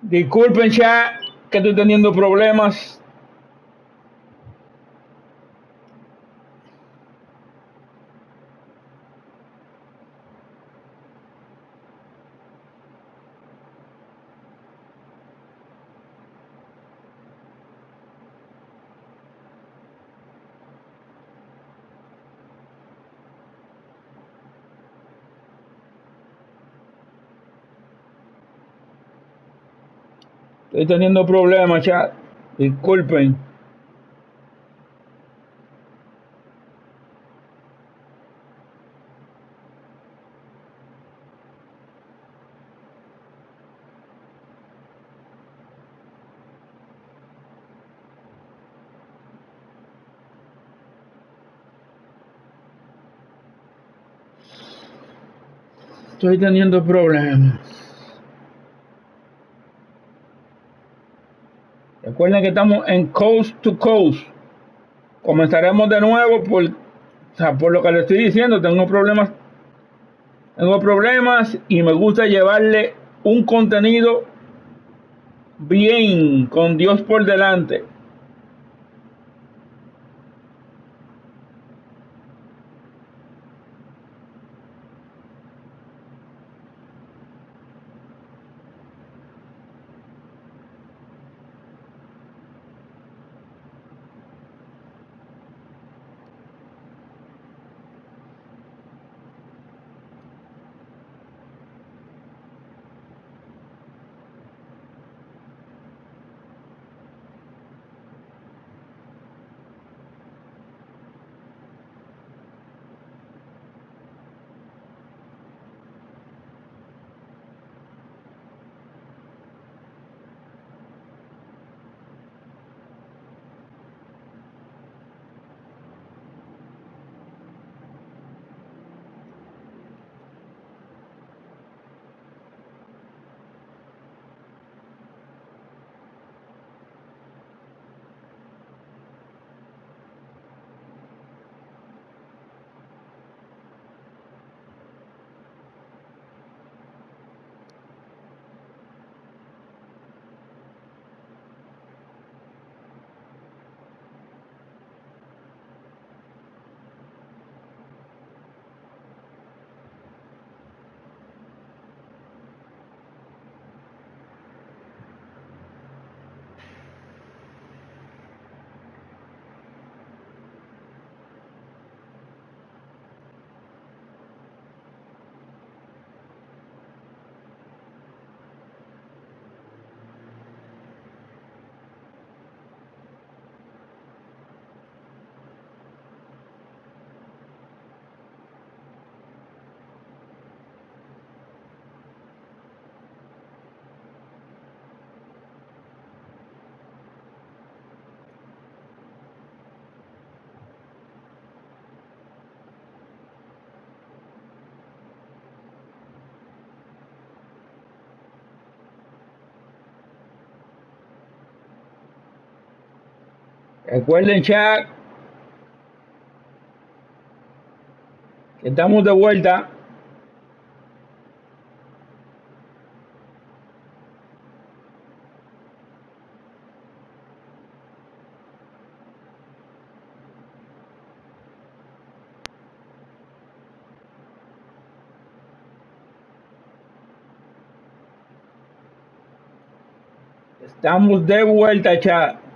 Disculpen, chat, que estoy teniendo problemas. Estoy teniendo problemas, chat. Disculpen. Estoy teniendo problemas. Recuerden que estamos en Coast to Coast. Comenzaremos de nuevo por lo que le estoy diciendo. Tengo problemas y me gusta llevarle un contenido bien, con Dios por delante. Recuerden, chat, que estamos de vuelta. Estamos de vuelta, chat.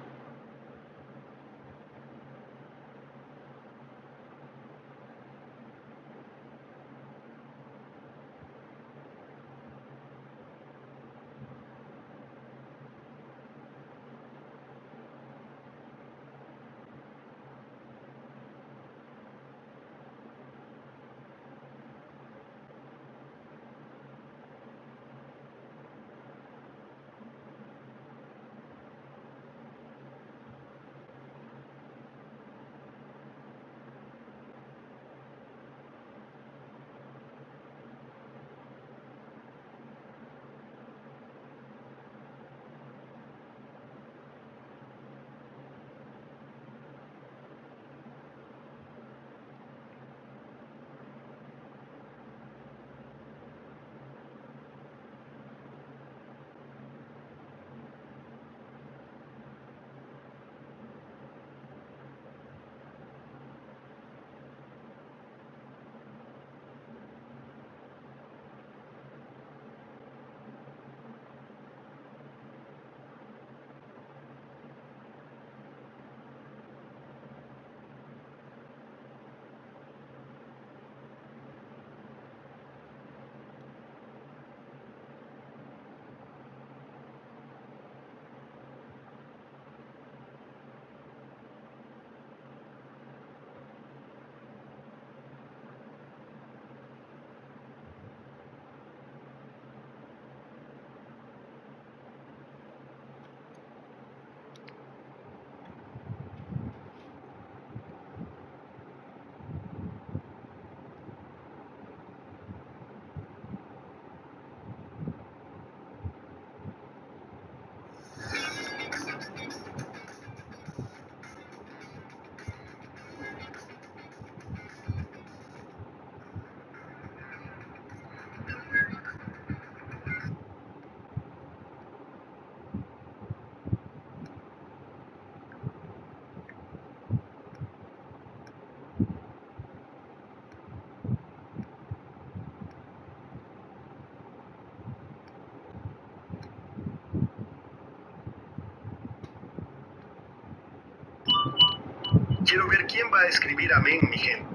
Quiero ver quién va a escribir amén, mi gente.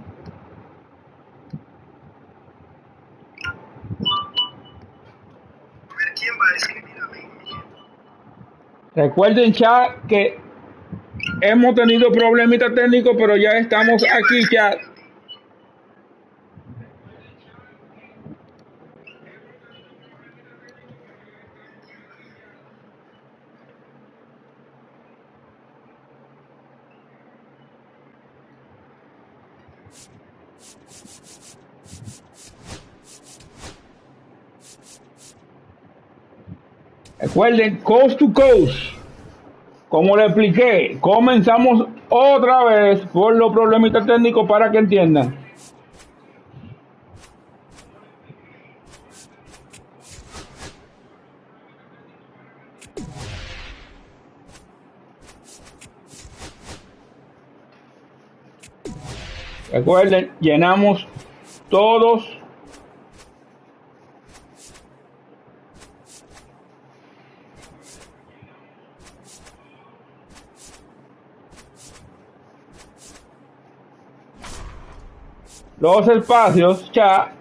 Ver quién va a escribir amén, mi gente. Recuerden, chat, que hemos tenido problemitas técnicos, pero ya estamos aquí, chat. Recuerden, coast to coast. Como le expliqué, comenzamos otra vez por los problemitas técnicos para que entiendan. Recuerden, llenamos todos los espacios, chat.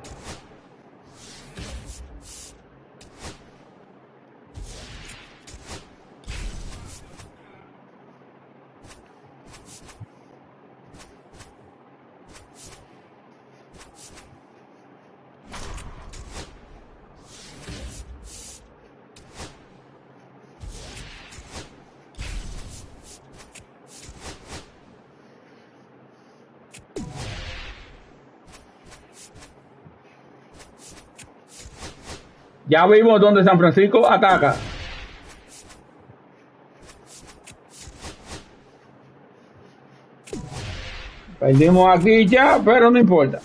Ya vimos donde San Francisco ataca. Perdimos aquí ya, pero no importa.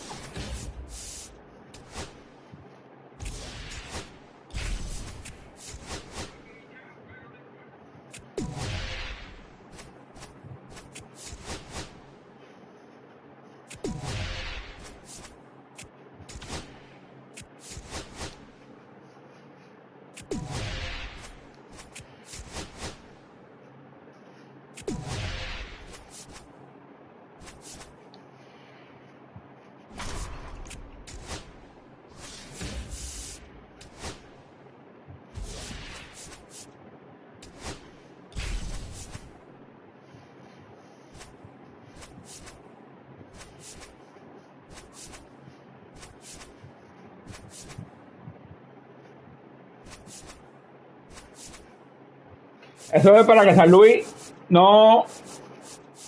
Eso es para que San Luis no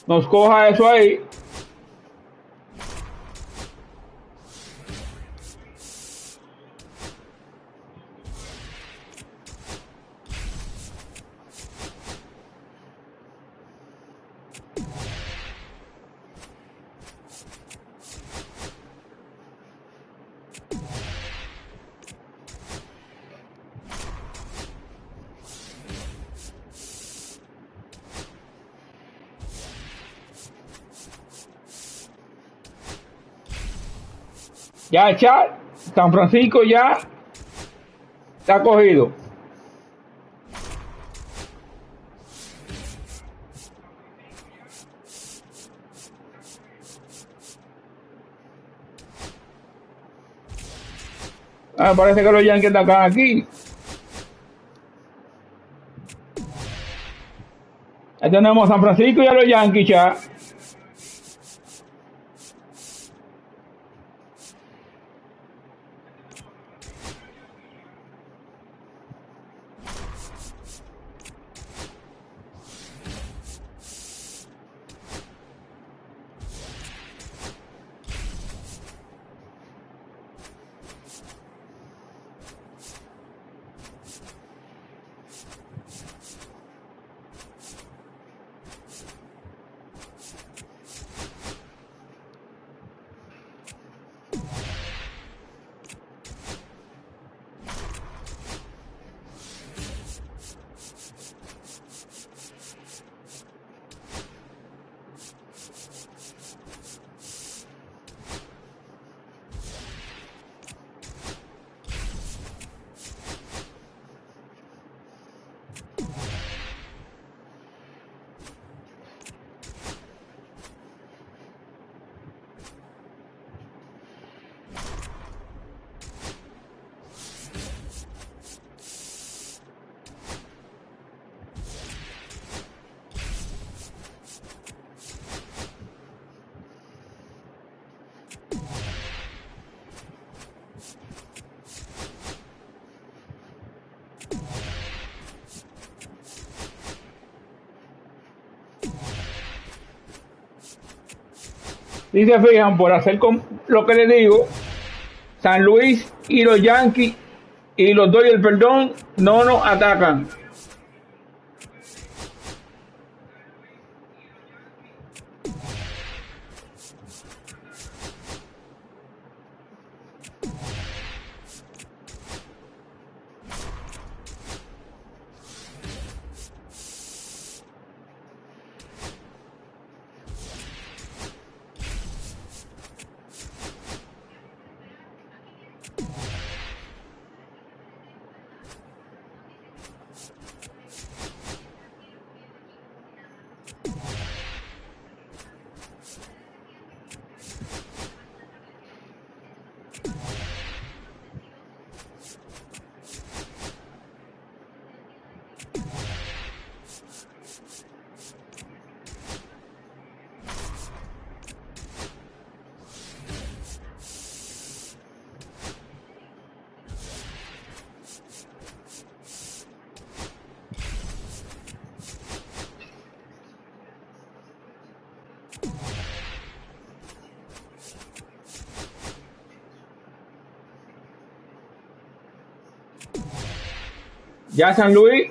nos coja eso ahí. Ya, chat, San Francisco ya está cogido. Ah, parece que los Yankees atacan aquí. Ahí tenemos a San Francisco y a los Yankees, chat. Si se fijan, por hacer lo que les digo, San Luis y los Yankees y los Dodgers, perdón, no nos atacan. Ya San Luis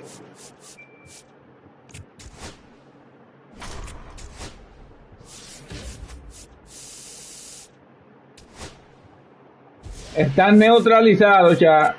están neutralizados ya.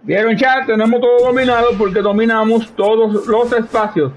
Vieron, chat, tenemos todo dominado porque dominamos todos los espacios.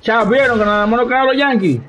Ya vieron que nada más nos quedan los Yankees.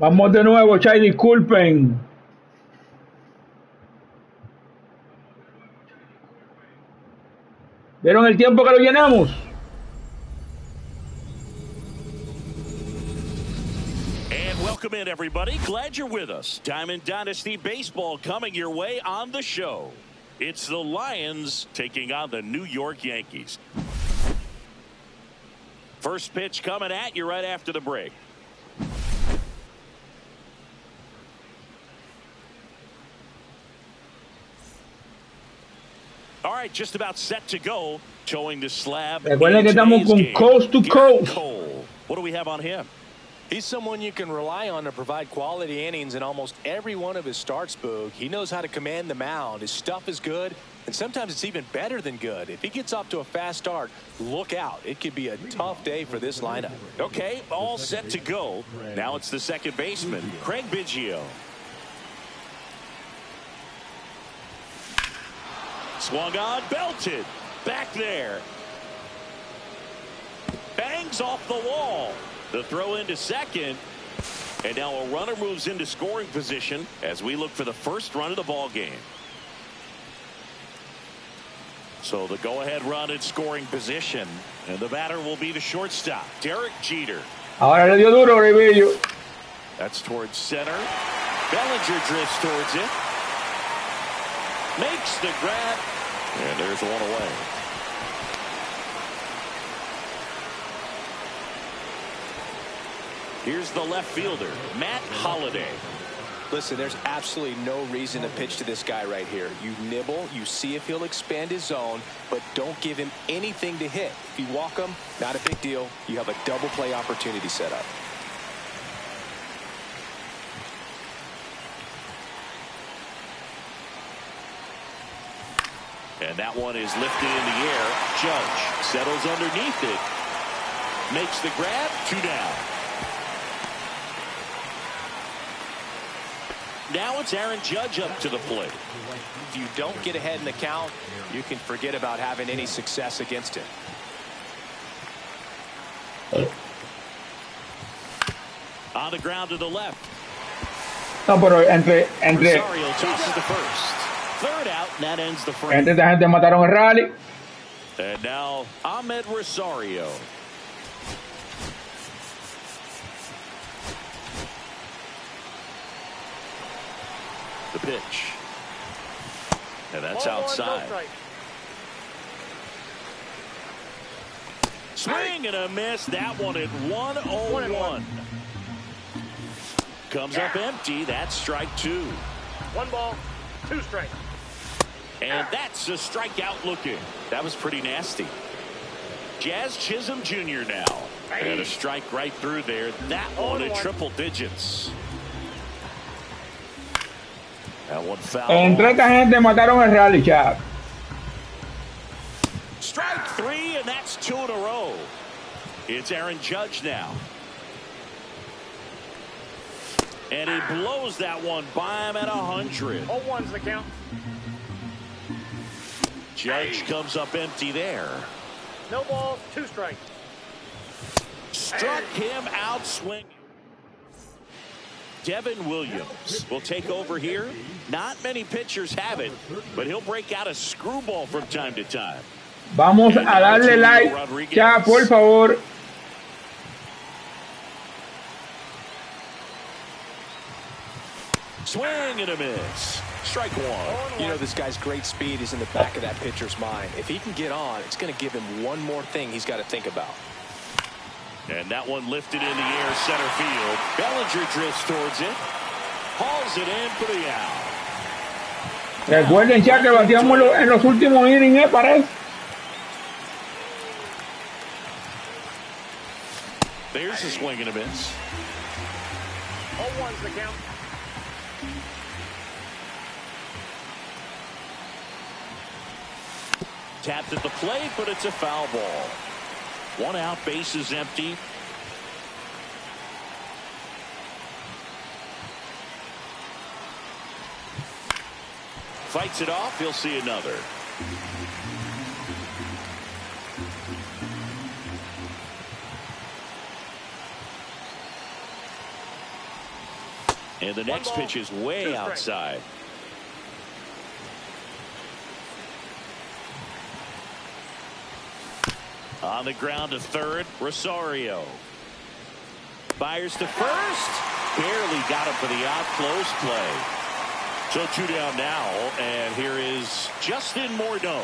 Vamos de nuevo, Chay, disculpen. ¿Vieron el tiempo que lo llenamos? And welcome in, everybody. Glad you're with us. Diamond Dynasty Baseball coming your way on the show. It's the Lions taking on the New York Yankees. First pitch coming at you right after the break. All right, just about set to go. Towing the slab. Recuerden que estamos con Coast to Coast. What do we have on him? He's someone you can rely on to provide quality innings in almost every one of his starts, Boog. He knows how to command the mound. His stuff is good, and sometimes it's even better than good. If he gets off to a fast start, look out. It could be a tough day for this lineup. Okay, all set to go. Now it's the second baseman, Craig Biggio. Swung on, belted. Back there. Bangs off the wall. The throw into second. And now a runner moves into scoring position as we look for the first run of the ball game. So the go-ahead run in scoring position. And the batter will be the shortstop, Derek Jeter. Ahora le dio duro, Rivillo. That's towards center. Bellinger drifts towards it. Makes the grab. And there's one away. Here's the left fielder, Matt Holliday. Listen, there's absolutely no reason to pitch to this guy right here. You nibble, you see if he'll expand his zone, but don't give him anything to hit. If you walk him, not a big deal. You have a double play opportunity set up. And that one is lifted in the air. Judge settles underneath it. Makes the grab. 2 down. Now it's Aaron Judge up to the plate. If you don't get ahead in the count, you can forget about having any success against him. On the ground to the left. No, pero entre Rosario tosses the first. Third out, and that ends the frame. esta gente mataron el rally. And now Ahmed Rosario. The pitch. And that's outside. Swing and a miss. That one at 1-0-1. Comes up empty. That's strike 2. 1 ball, 2 strikes. And that's a strikeout looking. That was pretty nasty. Jazz Chisholm Jr. now. And a strike right through there. That one at triple digits. That one foul. Entre esta gente mataron el rally, chat. Strike 3, and that's 2 in a row. It's Aaron Judge now. And he blows that one by him at 100. 0-1's the count. Judge comes up empty there. No balls, 2 strikes. Struck him out swinging. Devin Williams will take over here. Not many pitchers have it, but he'll break out a screwball from time to time. Vamos a darle like, chat, por favor. Swing and a miss. Strike 1. You know, this guy's great speed is in the back of that pitcher's mind. If he can get on, it's going to give him one more thing he's got to think about. And that one lifted in the air, center field. Bellinger drifts towards it. Hauls it in for the out. Recuerden ya que bateamos en los últimos innings, parece. There's a swing and a miss. 0-1's the count. Tapped at the plate, but it's a foul ball. 1 out, base is empty. Fights it off. He'll see another. And the next pitch is way outside. On the ground to third, Rosario. Fires to first. Barely got him for the out. Close play. So 2 down now, and here is Justin Morneau.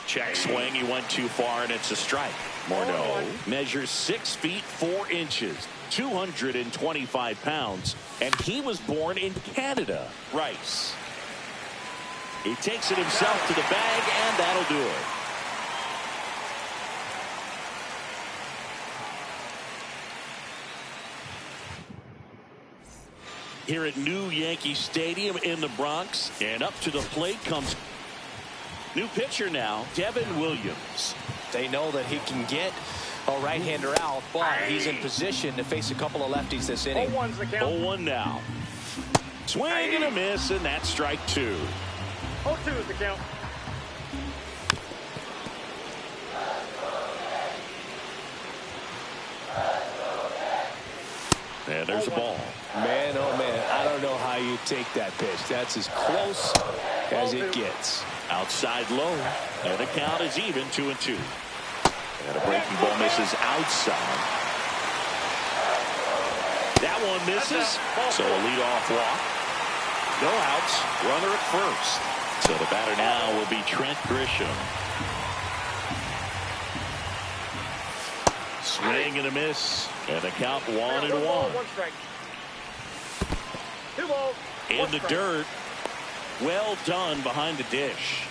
Check swing. He went too far, and it's a strike. Morneau measures 6 feet 4 inches, 225 pounds, and he was born in Canada. Rice. He takes it himself to the bag, and that'll do it. Here at New Yankee Stadium in the Bronx, and up to the plate comes new pitcher now, Devin Williams. They know that he can get a right-hander out, but he's in position to face a couple of lefties this inning. 0-1's the count. 0-1 now. Swing and a miss, and that's strike 2. 0-2 is the count. And there's a ball. Man, oh man, I don't know how you take that pitch. That's as close as it gets. Outside low, and the count is even 2-2. And a breaking ball misses outside. That one misses. So a leadoff walk. No outs. Runner at first. So the batter now will be Trent Grisham. Swing and a miss. And the count 1-1. 1 strike. 2 balls. In the dirt. Well done behind the dish.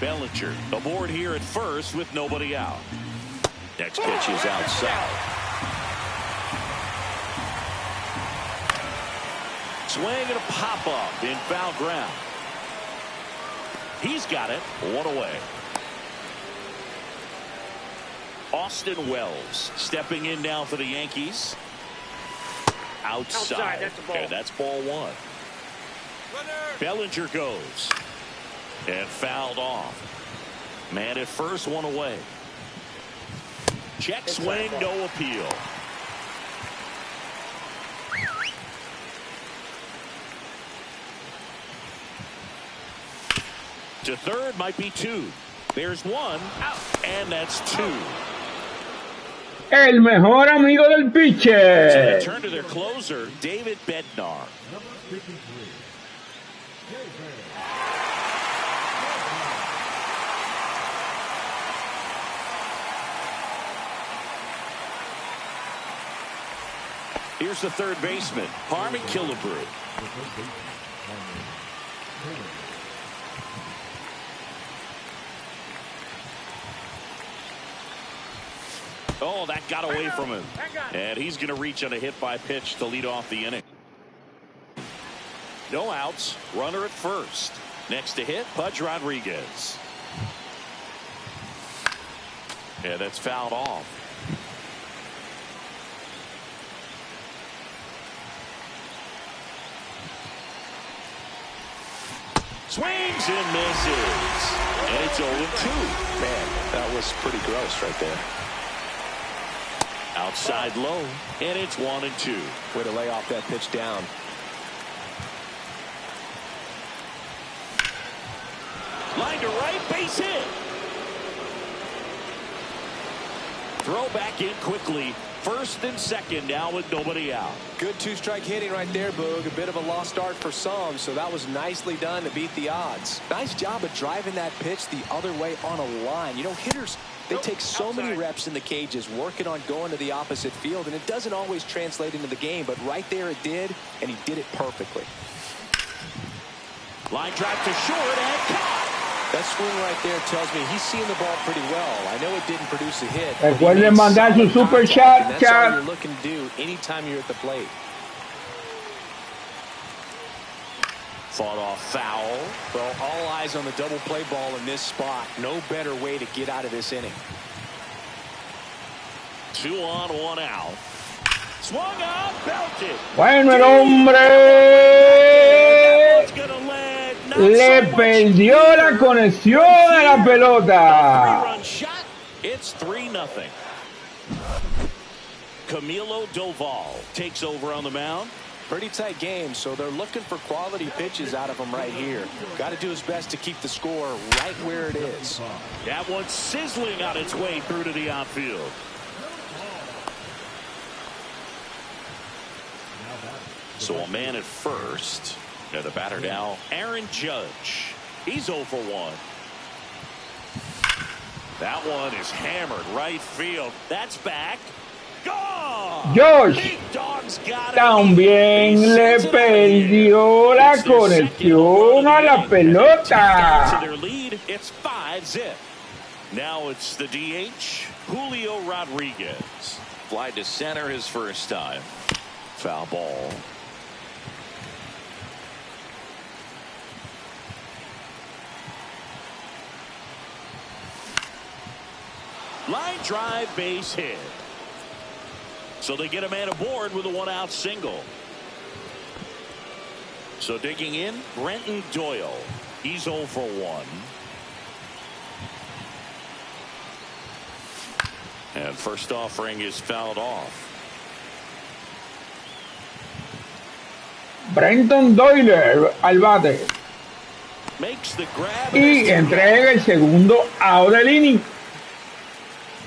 Bellinger aboard here at first with nobody out. Next pitch is outside. Swing and a pop up in foul ground. He's got it. 1 away. Austin Wells stepping in now for the Yankees. Outside. That's a ball. And that's ball 1. Bellinger goes. And fouled off. Man at first, 1 away. Check swing, no appeal. To third might be 2. There's 1 out, and that's 2. El mejor amigo del So they pitcher. turn to their closer, David Bednar. Here's the third baseman, Harmon Killebrew. Oh, that got away from him. And he's going to reach on a hit by pitch to lead off the inning. No outs. Runner at first. Next to hit, Pudge Rodriguez. Yeah, that's fouled off. Swings and misses. And it's 0-2. Man, that was pretty gross right there. Outside low, and it's 1-2. Way to lay off that pitch down. Line to right, base hit. Throw back in quickly. First and second now with nobody out. Good 2-strike hitting right there, Boog. A bit of a lost start for some, so that was nicely done to beat the odds. Nice job of driving that pitch the other way on a line. You know, hitters, they take so many reps in the cages working on going to the opposite field, and it doesn't always translate into the game, but right there it did, and he did it perfectly. Line drive to short and caught. That swing right there tells me he's seeing the ball pretty well. I know it didn't produce a hit. Recuerden mandar su super chat, That's all you're looking to do anytime you're at the plate. Fought off foul. Well, all eyes on the double play ball in this spot. No better way to get out of this inning. 2 on, 1 out. Swung up, belted. Bueno, el hombre It's gonna land. Not le so much. perdió la conexión a la pelota. 3-run shot. It's 3-0. Camilo Doval takes over on the mound. Pretty tight game, so they're looking for quality pitches out of him right here. Got to do his best to keep the score right where it is. That one's sizzling on its way through to the outfield. So a man at first. And the batter now, Aaron Judge. He's 0 for 1. That one is hammered right field. That's back. Gone. Josh Big Dog's got it. también le perdió la conexión a la pelota. To their lead, it's 5-0. Now it's the DH, Julio Rodriguez. Fly to center his first time. Foul ball. Line drive, base hit. So they get a man aboard with a 1-out single. So digging in, Brenton Doyle. He's 0 for 1. And first offering is fouled off. Brenton Doyle al bate Makes the grab. y entrega el segundo out del inning.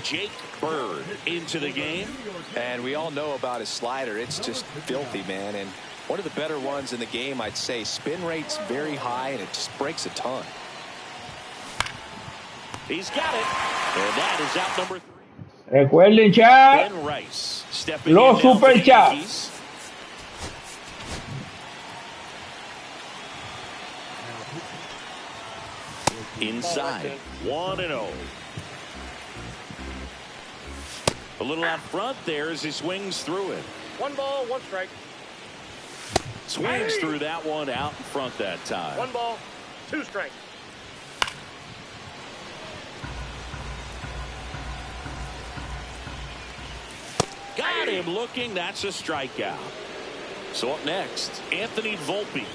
Jake Bird into the game. And we all know about his slider. It's just filthy, man. And one of the better ones in the game, I'd say. Spin rate's very high, and it just breaks a ton. He's got it. And that is out number 3. Recuerden, chat, Ben Rice stepping los in now for the super chats. Yankees. Inside, 1-0. A little out front there as he swings through it. 1 ball, 1 strike. Swings through that one out in front that time. 1 ball, 2 strikes. Got him looking. That's a strikeout. So up next, Anthony Volpe.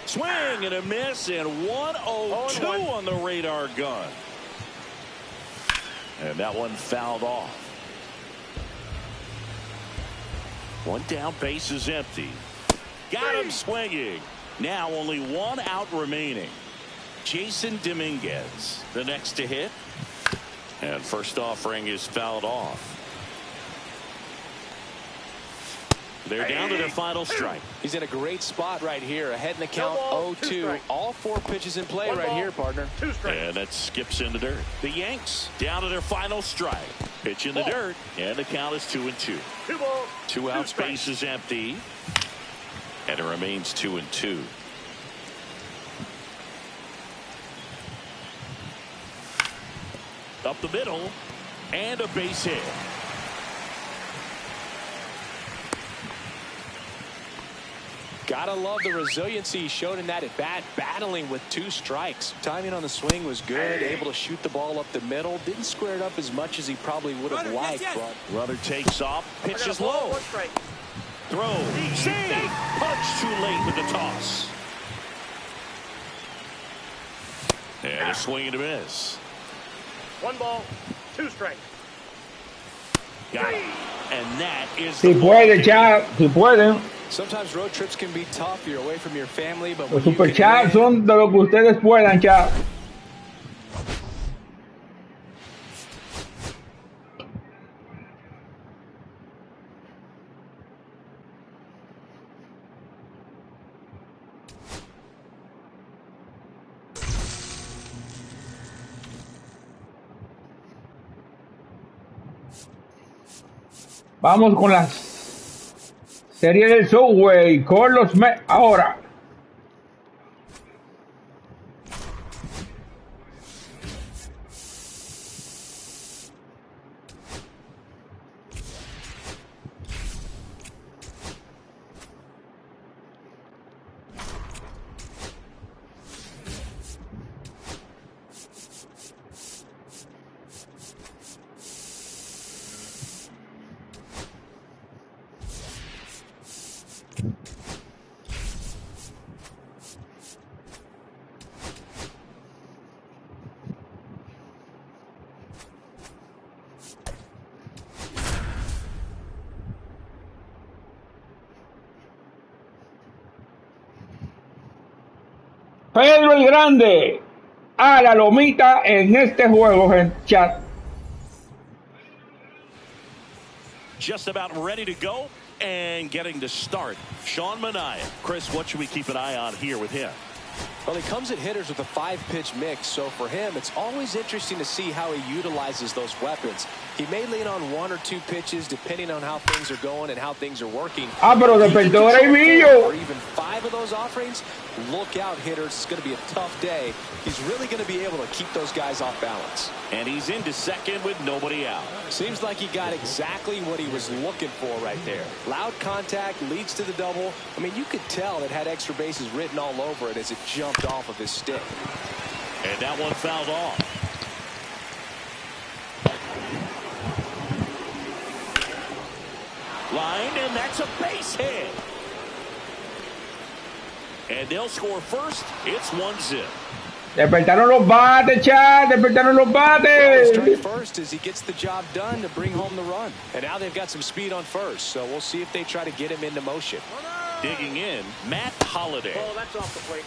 Swing and a miss, and 1-0-2 on the radar gun. And that one fouled off. One down, base is empty. Got him swinging. Now only 1 out remaining. Jason Dominguez, the next to hit. And first offering is fouled off. They're down to their final strike. He's in a great spot right here. Ahead in the count, ball, 0-2. All 4 pitches in play right here, partner. 2 strikes. And that skips in the dirt. The Yanks down to their final strike. Pitch in the dirt, and the count is 2-2. 2 balls, 2 out, space is empty, and it remains 2-2. Up the middle, and a base hit. Gotta love the resiliency he showed in that at bat, battling with 2 strikes. Timing on the swing was good, able to shoot the ball up the middle. Didn't square it up as much as he probably would have liked. But Runner takes off, pitches low. 1 strike. Throw, save, punch too late with the toss. And a swing and a miss. 1 ball, 2 strikes. Got it. And that is Si pueden, chat, si pueden. sometimes road trips can be tough. You're away from your family, but Los when you super can chats win, son de lo que ustedes puedan, chat. Vamos con la serie del Subway con los ahora. Pedro el Grande a la lomita en este juego, en chat. just about ready to go and getting to start. Sean Manaea. Chris, what should we keep an eye on here with him? Well, he comes at hitters with a 5-pitch mix, so for him, it's always interesting to see how he utilizes those weapons. He may lean on 1 or 2 pitches depending on how things are going and how things are working. Ah, pero despertó Or even 5 of those offerings. Look out, hitters. It's going to be a tough day. He's really going to be able to keep those guys off balance. And he's into second with nobody out. Seems like he got exactly what he was looking for right there. Loud contact leads to the double. I mean, you could tell it had extra bases written all over it as it jumped off of his stick. And that one fouled off. Line, and that's a base hit. And they'll score first. It's 1-0. Despertaron los bates, chat. Despertaron los bates. Strike first as he gets the job done to bring home the run. And now they've got some speed on first, so we'll see if they try to get him into motion. Digging in, Matt Holliday. Oh, that's off the plate.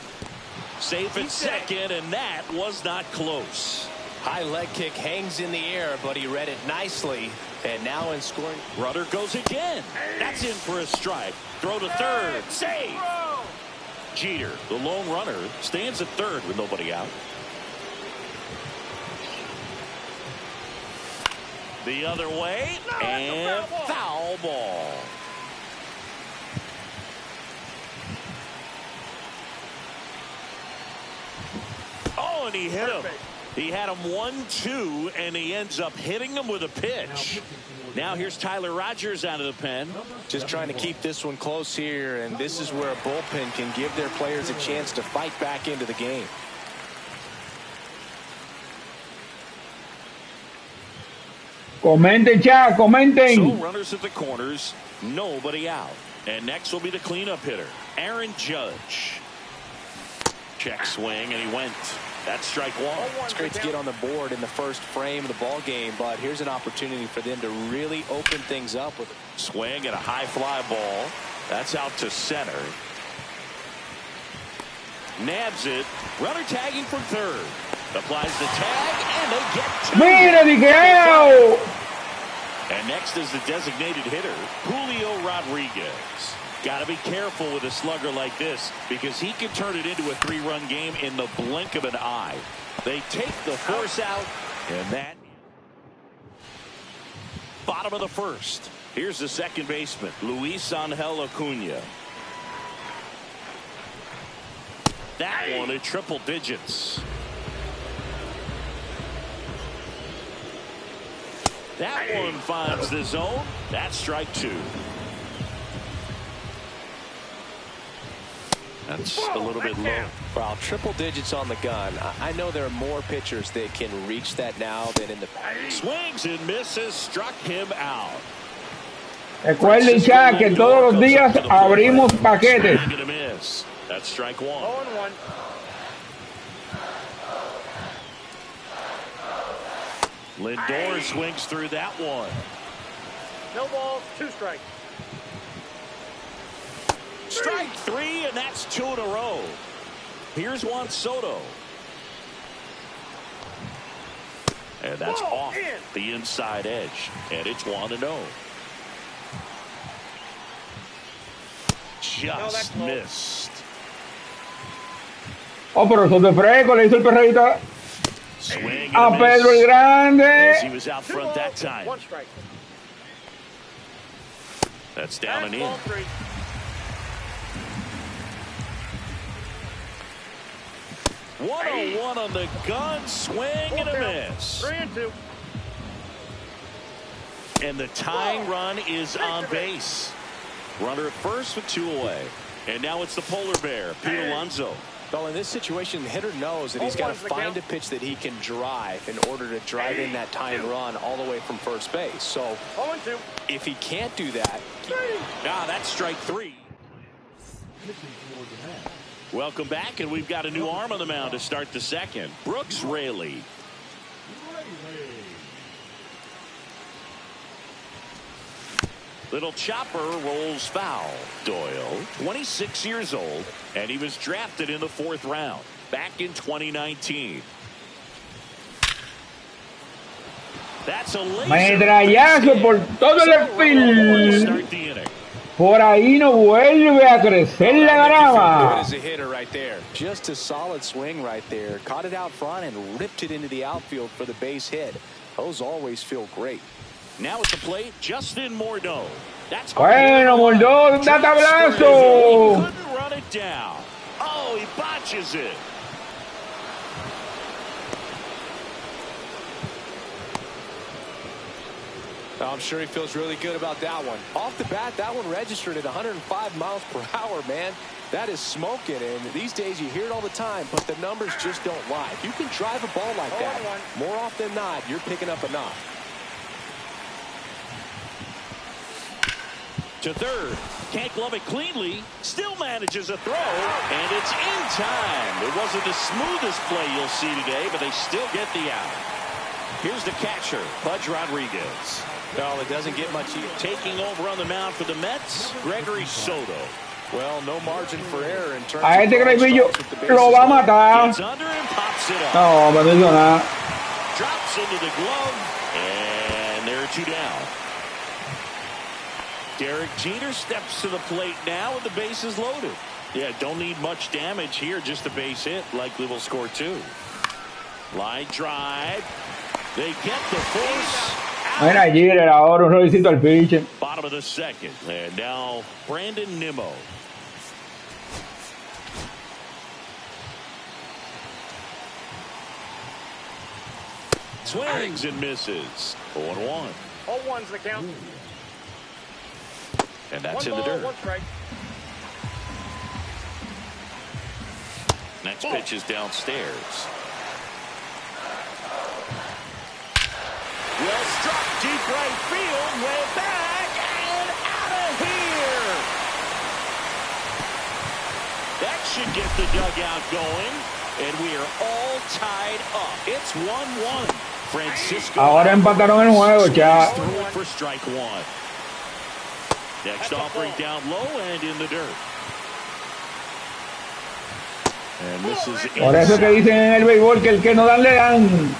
Safe at second, and that was not close. High leg kick hangs in the air, but he read it nicely. And now in scoring. Runner goes again. That's in for a strike. Throw to third. Save. Jeter, the lone runner, stands at third with nobody out. The other way, and foul ball. Oh, and he hit him. He had him 1-2, and he ends up hitting him with a pitch. Now here's Tyler Rogers out of the pen. Just trying to keep this one close here, and this is where a bullpen can give their players a chance to fight back into the game. Comenten, chat, comenten. So runners at the corners, nobody out. And next will be the cleanup hitter, Aaron Judge. Check swing, and he went. That's strike one. It's great to get on the board in the first frame of the ball game, but here's an opportunity for them to really open things up with a swing and a high fly ball. That's out to center. Nabs it. Runner tagging from third. Applies the tag, and they get two. Mira, Miguel. And next is the designated hitter, Julio Rodriguez. Got to be careful with a slugger like this because he can turn it into a three-run game in the blink of an eye. They take the force out, and that bottom of the first. Here's the second baseman, Luis Angel Acuna. That one at triple digits. That one finds the zone. That's strike two. That's a little bit low. Well, triple digits on the gun. I know there are more pitchers that can reach that now than in the past. Swings and misses, struck him out. Recuerden ya que todos los días abrimos paquetes. That's strike one. 0-1. Lindor swings through that one. No balls, 2 strikes. Strike three, and that's 2 in a row. Here's Juan Soto. And that's off the inside edge. And it's 1-0. Just missed. Oh, pero eso de fresco le hizo el perrito a Pedro el Grande. He was out front that time. 1 strike. That's down and in. 101 on the gun, swing and a miss. 3-2. And the tying run is on base. Runner at first with 2 away. And now it's the polar bear, Pete Alonso. Well, in this situation, the hitter knows that he's got to find a pitch that he can drive in order to drive in that tying run all the way from first base. So, if he can't do that, that's strike 3. Welcome back, and we've got a new arm on the mound to start the second. Brooks Raley. Little chopper rolls foul. Doyle, 26 years old, and he was drafted in the 4th round back in 2019. That's a metrallazo por todo el field. Por ahí no vuelve a crecer la grama. As a hitter right there. Just a solid swing right there. Caught it out front and ripped it into the outfield for the base hit. Those always feel great. Now at the plate, Justin Morneau. That's bueno, Morneau, da tablazo. He couldn't run it down. Oh, he botches it. I'm sure he feels really good about that one. Off the bat, that one registered at 105 miles per hour, man. That is smoking, and these days you hear it all the time, but the numbers just don't lie. If you can drive a ball like that, more often than not, you're picking up a knock. To third, can't glove it cleanly, still manages a throw, and it's in time. It wasn't the smoothest play you'll see today, but they still get the out. Here's the catcher, Pudge Rodriguez. No, it doesn't get much easier. Taking over on the mound for the Mets, Gregory Soto. Well, no margin for error in terms a este Grevillo lo va a matar. Gets under and pops it up. No, me dijo nada. Drops into the glove, and there are 2 down. Derek Jeter steps to the plate now with the bases loaded. Yeah, don't need much damage here, just a base hit. Likely will score 2. Line drive. They get the force Mira allí, ahora un solicito al pitcher. Bottom of the second. And now Brandon Nimmo. Swings and misses. 0-1. 0-1's the count. And that's One in the ball, dirt. 1 strike. Next pitch is downstairs. Well struck, deep right field, way back, and out of here. That should get the dugout going, and we are all tied up. It's 1-1. Francisco. Ahora empataron el juego, ya. For strike one. Next offering down low and in the dirt. And this is Por eso que dicen en el béisbol que el que no dan le dan.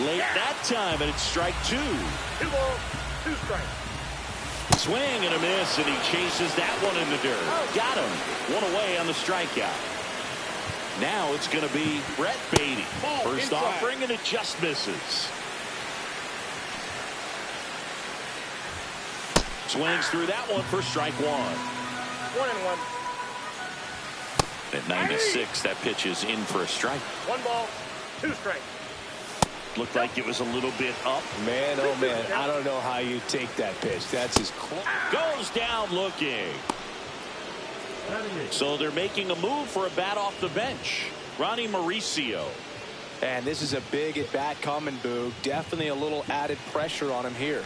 Late that time, and it's strike 2. 2 balls, 2 strikes. Swing and a miss, and he chases that one in the dirt. Got him. One away on the strikeout. Now it's going to be Brett Beatty. First offering, and it just misses. Swings through that one for strike 1. 1-1. At 96, that pitch is in for a strike. 1 ball, 2 strikes. Looked like it was a little bit up. Man, oh man, I don't know how you take that pitch. That's as close. Goes down looking. So they're making a move for a bat off the bench. Ronnie Mauricio. And this is a big at bat coming, Boog. Definitely a little added pressure on him here.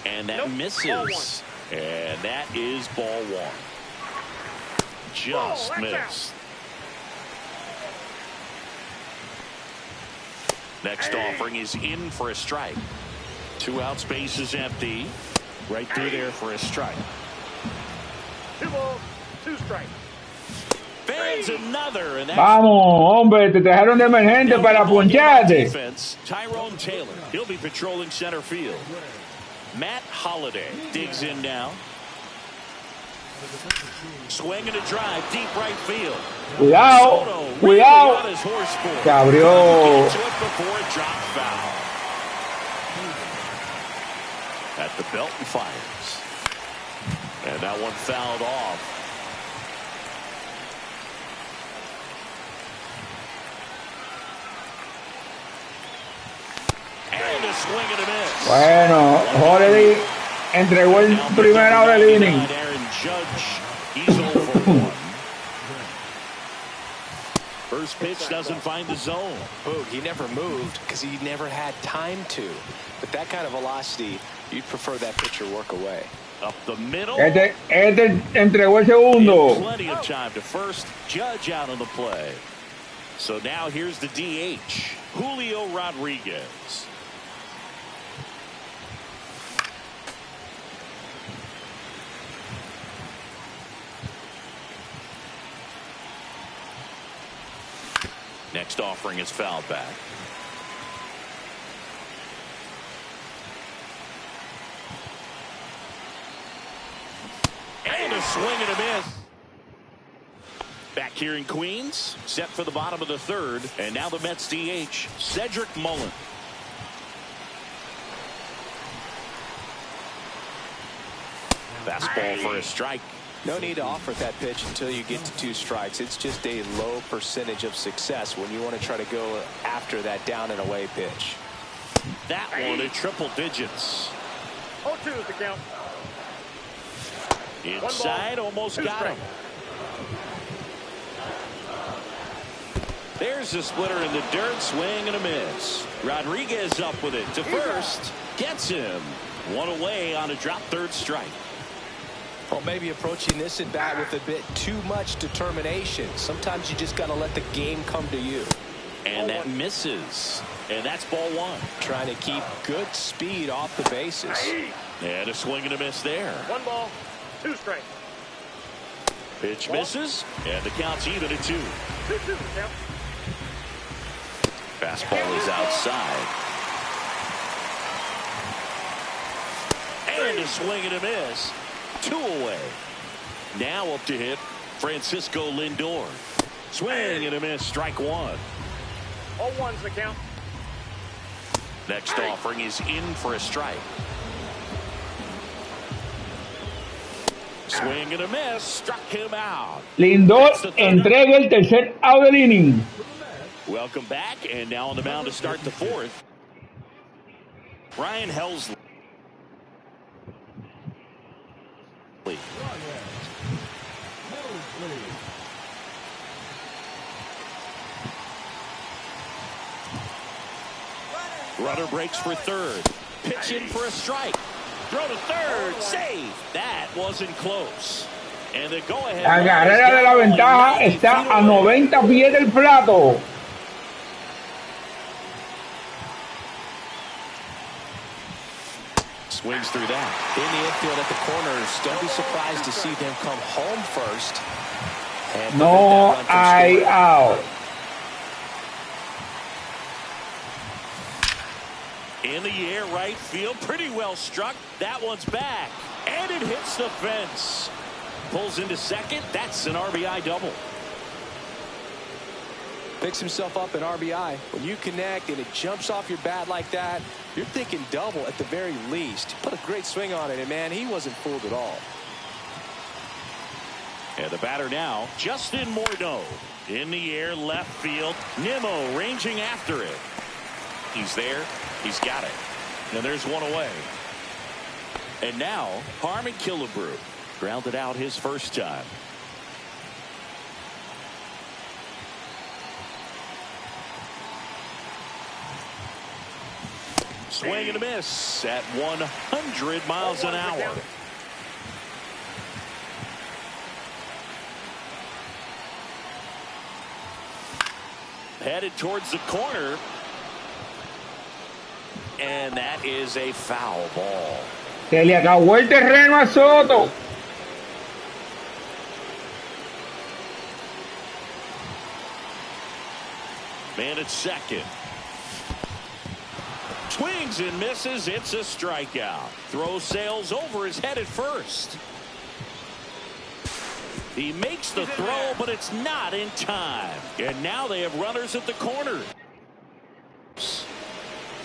And that misses. And that is ball 1. Just missed. Next offering is in for a strike. 2 outs, base is empty. Right through there for a strike. 2 balls, 2 strikes. Fans another, and that's Vamos, hombre, te dejaron de emergente para poncharte. defense. Tyrone Taylor, he'll be patrolling center field. Matt Holliday digs in now. Swing and a drive, deep right field. Cuidado, Soto really cuidado. got his horse for it. Se abrió. Gets to it before it dropped foul. At the belt and fires. And that one fouled off. And a swing and a miss. Bueno, Holiday entregó el primer out del inning. Aaron Judge, he's 0 for 1. First pitch doesn't find the zone. Boog, he never moved because he never had time to. But that kind of velocity, you'd prefer that pitcher work away. Up the middle. Este entregó el segundo. Plenty of time to first. Judge out on the play. So now here's the DH, Julio Rodriguez. Next offering is fouled back. And a swing and a miss. Back here in Queens, set for the bottom of the third, and now the Mets DH, Cedric Mullin. Fastball for a strike. No need to offer that pitch until you get to 2 strikes. It's just a low percentage of success when you want to try to go after that down and away pitch. That one in triple digits. 0-2 is the count. Inside, almost 2 got him. strikes. There's a splitter in the dirt, swing and a miss. Rodriguez up with it to first. Gets him. One away on a drop third strike. Well, maybe approaching this at bat with a bit too much determination. Sometimes you just got to let the game come to you. And that misses. And that's ball 1. Trying to keep good speed off the bases. And a swing and a miss there. 1 ball, 2 strikes. Pitch misses. And the count's even at 2. 2-2 is the count. Fastball is outside. And a swing and a miss. 2 away. Now up to hit Francisco Lindor. Swing and a miss. Strike 1. 0-1's the count. Next offering is in for a strike. Swing and a miss. Struck him out. Lindor entrega el tercer out del inning. Welcome back, and now on the mound to start the fourth, Ryan Helsley. Runner breaks for third. Pitch in for a strike. Throw to third. Save. That wasn't close. And the go-ahead. La carrera de la ventaja está a 90 pies del plato. Swings through that. In the infield at the corners, don't be surprised to see them come home first. And No hay out. In the air, right field, pretty well struck. That one's back, and it hits the fence. Pulls into second. That's an RBI double. Picks himself up an RBI. When you connect and it jumps off your bat like that, you're thinking double at the very least. Put a great swing on it, and man, he wasn't fooled at all. And the batter now, Justin Morneau. In the air, left field. Nimmo ranging after it. He's there. He's got it. And there's one away. And now, Harmon Killebrew grounded out his first time. Swing and a miss at 100 miles an hour. Headed towards the corner. And that is a foul ball. Se le acabó el terreno a Soto. Man at second. Swings and misses. It's a strikeout. Throw sails over his head at first. He makes the throw, but it's not in time. And now they have runners at the corner.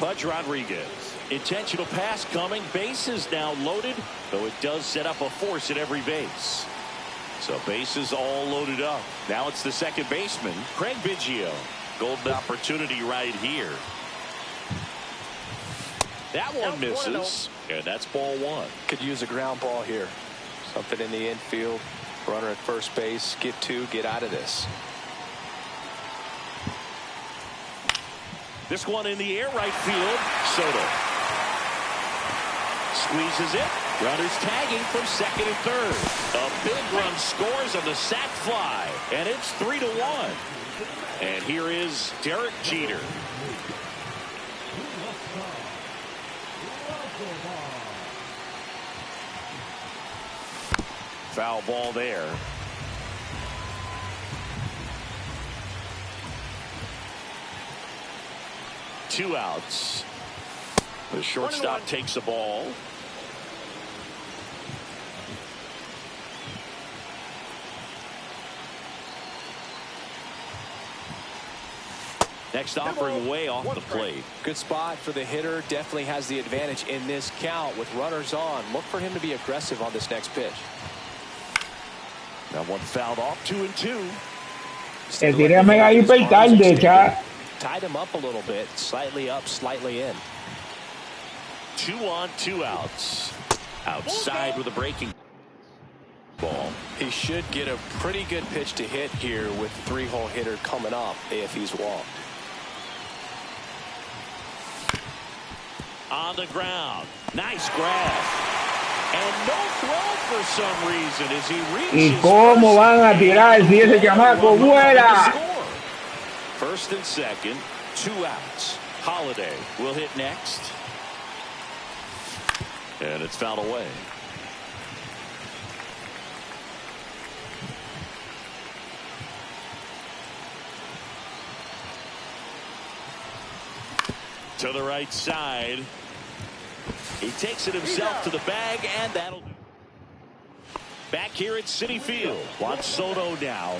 Pudge Rodriguez. Intentional pass coming. Bases now loaded, though it does set up a force at every base. So bases all loaded up. Now it's the second baseman, Craig Biggio. Golden opportunity right here. That one misses, and that's ball one. Could use a ground ball here. Something in the infield. Runner at first base. Get two. Get out of this. This one in the air, right field. Soto squeezes it. Runners tagging from second and third. A big run scores on the sac fly, and it's 3-1. And here is Derek Jeter. Foul ball there. Two outs. The shortstop takes the ball. Next offering way off the plate. Good spot for the hitter. Definitely has the advantage in this count with runners on. Look for him to be aggressive on this next pitch. That one fouled off. 2-2. Se tira mega hiper tarde, cha. Tied him up a little bit. Slightly up, slightly in. 2 on, 2 outs. Outside with a breaking ball. He should get a pretty good pitch to hit here with the three-hole hitter coming up if he's walked. On the ground. Nice grab. And no throw for some reason as he reaches. ¿Y cómo van a tirar si ese chamaco vuela? First and second, 2 outs. Holiday will hit next. And it's fouled away. To the right side. He takes it himself to the bag, and that'll do. Back here at Citi Field. Juan Soto now.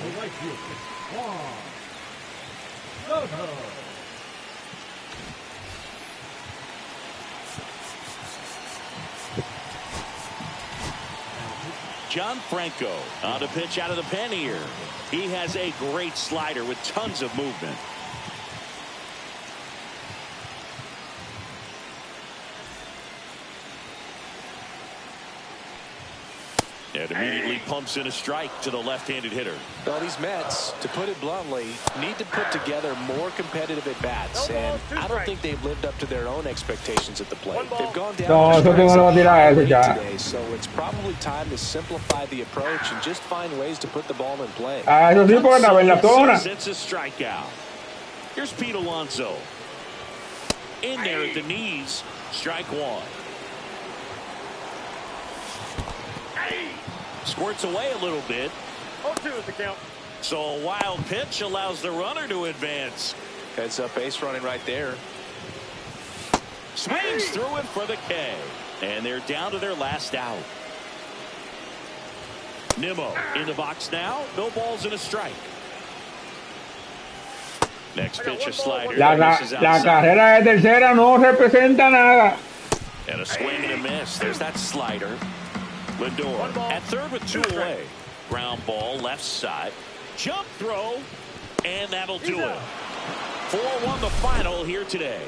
John Franco on the pitch out of the pen here. He has a great slider with tons of movement. And immediately pumps in a strike to the left-handed hitter. Well, these Mets, to put it bluntly, need to put together more competitive at-bats, and I don't think they've lived up to their own expectations at the plate. They've gone down today, so it's probably time to simplify the approach and just find ways to put the ball in play. It's a strikeout. Here's Pete Alonso. In there at the knees, strike one. Squirts away a little bit. 0-2 is the count. So a wild pitch allows the runner to advance. Heads up base running right there. Swings through it for the K. And they're down to their last out. Nimmo in the box now. No balls and a strike. Next pitch, a slider. La carrera de tercera no representa nada. And a swing and a miss. There's that slider. Lindor at third with two away. Ground ball left side. Jump throw. And that'll do it. 4-1 the final here today.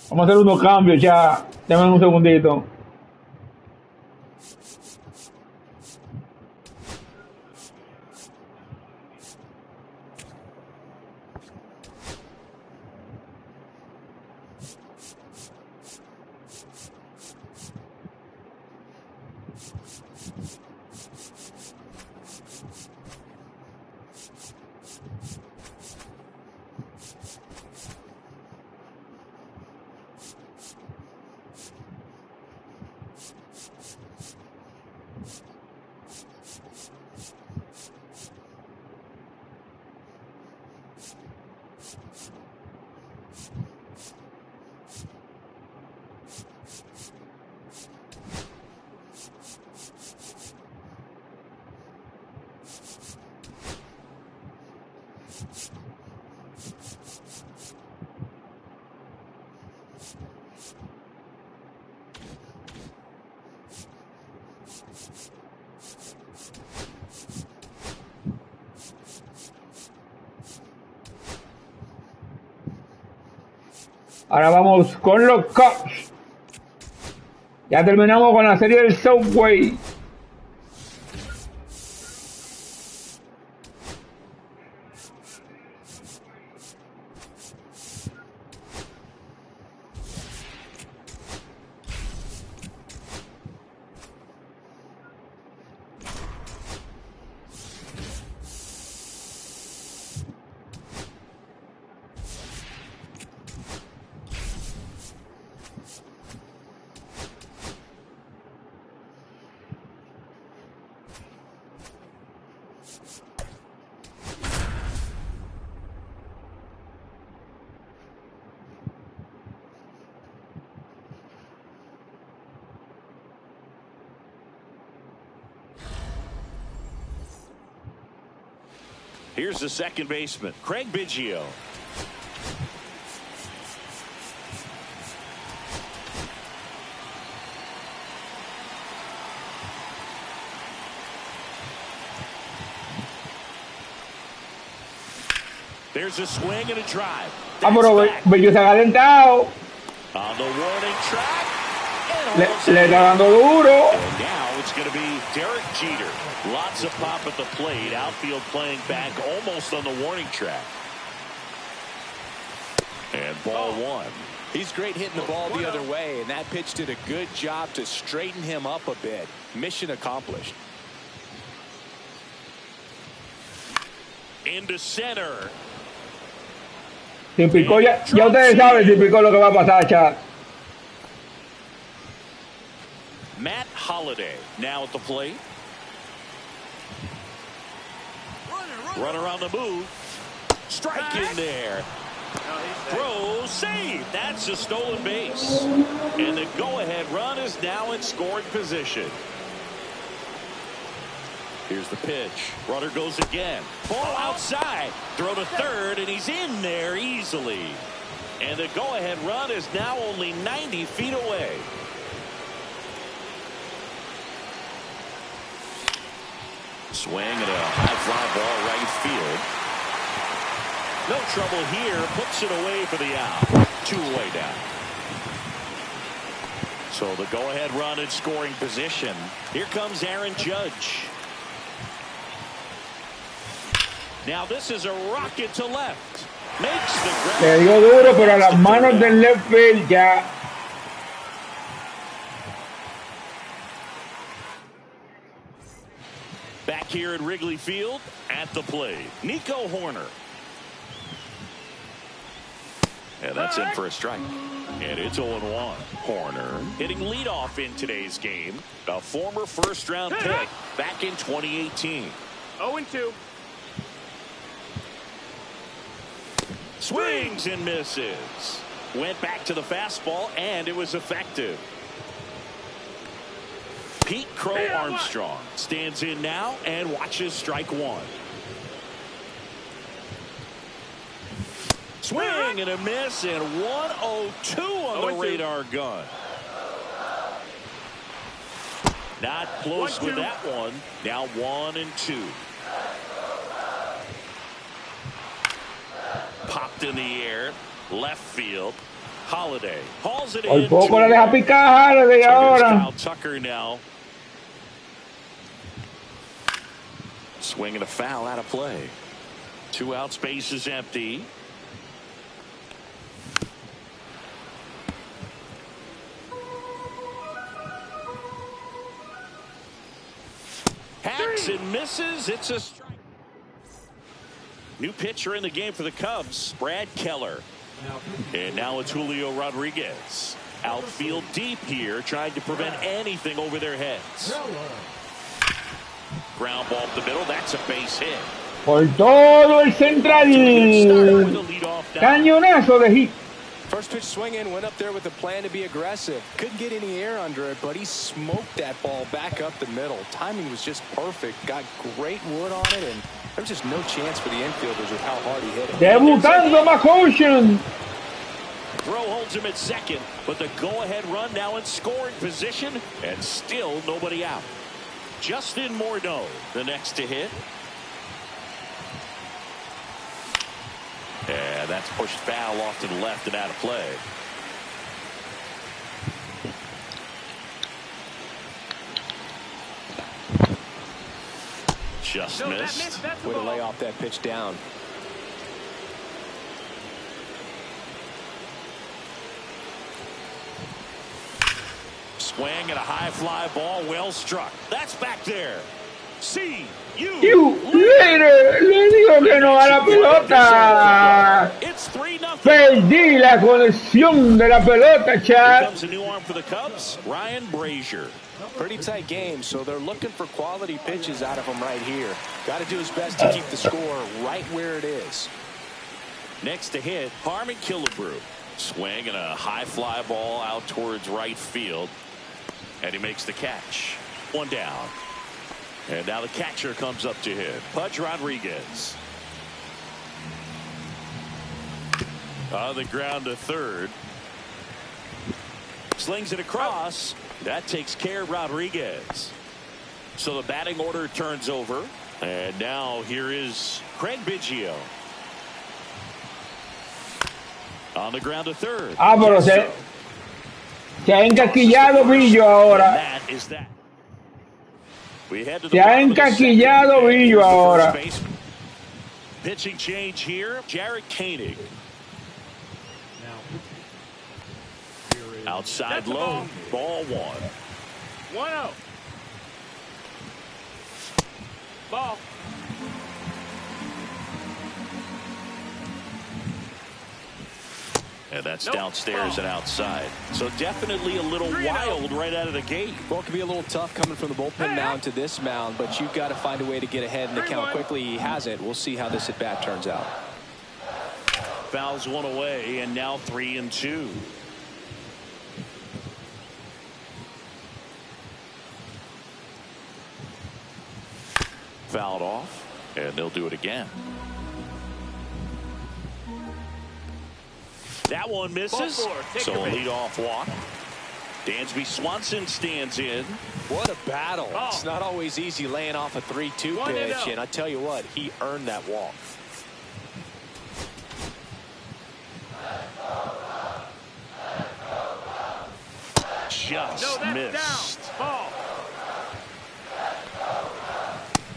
Vamos a hacer unos cambios ya. Dame un segundito. Ahora vamos con los Cubs. Ya terminamos con la serie del Subway. Here's the second baseman, Craig Biggio. There's a swing and a drive. Pero Biggio se ha calentado. On the warning track. Le está dando duro. And now it's going to be Derek Jeter. Lots of pop at the plate. Outfield playing back almost on the warning track. And ball one. He's great hitting the ball the other way, and that pitch did a good job to straighten him up a bit. Mission accomplished. Into center. Si picó ya ustedes saben si picó lo que va a pasar, chat. Matt Holliday now at the plate. Runner on the move. Strike in there. Throw, save. That's a stolen base. And the go-ahead run is now in scoring position. Here's the pitch. Runner goes again. Ball outside. Throw to third, and he's in there easily. And the go-ahead run is now only 90 feet away. Swing and a high fly ball right field. No trouble here. Puts it away for the out. 2 away down. So the go-ahead run in scoring position. Here comes Aaron Judge. Now this is a rocket to left. Makes the grab. Le dio duro, pero a las manos del left field ya. Back here at Wrigley Field, at the plate, Nico Horner. And that's in for a strike. And it's 0-1. Horner hitting leadoff in today's game. A former first-round pick back in 2018. 0-2. Swings and misses. Went back to the fastball, and it was effective. Pete Crow Armstrong stands in now and watches strike 1. Swing and a miss, and 1-0-2 on the radar gun. Not close with that one. Now 1-2. Popped in the air, left field. Holiday hauls it in. Por poco la deja picar desde ahora. Tucker now. Swing and a foul out of play. 2 outs, base is empty. Hacks and misses. It's a strike. New pitcher in the game for the Cubs, Brad Keller. And now it's Julio Rodriguez. Outfield deep here, trying to prevent anything over their heads. Ground ball up the middle. That's a base hit. Por todo el central. Cañonazo de hit. First pitch swinging, went up there with a plan to be aggressive. Couldn't get any air under it, but he smoked that ball back up the middle. Timing was just perfect. Got great wood on it, and there was just no chance for the infielders with how hard he hit it. Debutando McCutcheon. Throw holds him at second, but the go-ahead run now in scoring position, and still nobody out. Justin Morneau, the next to hit. And that's pushed foul off to the left and out of play. Just missed. Way to lay off that pitch down. Swing and a high fly ball, well struck. That's back there. See you later. Le digo que no a la pelota. It's 3-0. Perdí la conexión de la pelota, Here Chad. comes a new arm for the Cubs, Ryan Brazier. Pretty tight game, so they're looking for quality pitches out of him right here. Got to do his best to keep the score right where it is. Next to hit, Harmon Killebrew. Swing and a high fly ball out towards right field. And he makes the catch. 1 down. And now the catcher comes up to hit. Pudge Rodriguez. On the ground to third. Slings it across. That takes care of Rodriguez. So the batting order turns over. And now here is Craig Biggio. On the ground to third. Pero se ha encaquillado Billo ahora. That is that. We head to the Se ha encaquillado Billo ahora. Pitching change here. Jarrett Koenig. Outside low. Ball 1. 1-0. Ball. And that's downstairs and outside. So definitely a little wild right out of the gate. Well, it can be a little tough coming from the bullpen mound to this mound, but you've got to find a way to get ahead in the count quickly. He has it. We'll see how this at-bat turns out. fouls one away, and now 3-2. Fouled off, and they'll do it again. That one misses, so a leadoff walk. Dansby Swanson stands in. What a battle. It's not always easy laying off a 3-2 pitch, and I tell you what, he earned that walk. Just missed.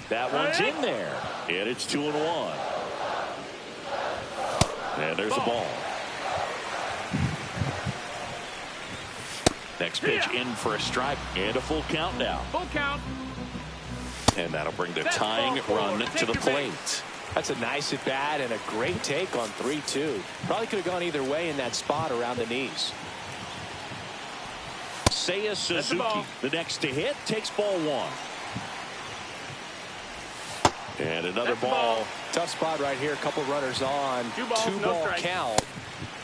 That one's in there, and it's 2-1. And there's a ball. Next pitch in for a strike and a full count now. Full count. And that'll bring the tying run to the plate. That's a nice at bat and a great take on 3-2. Probably could have gone either way in that spot around the knees. Seiya Suzuki, the next to hit, takes ball one. And another ball. Tough spot right here. A couple runners on. Two-ball count.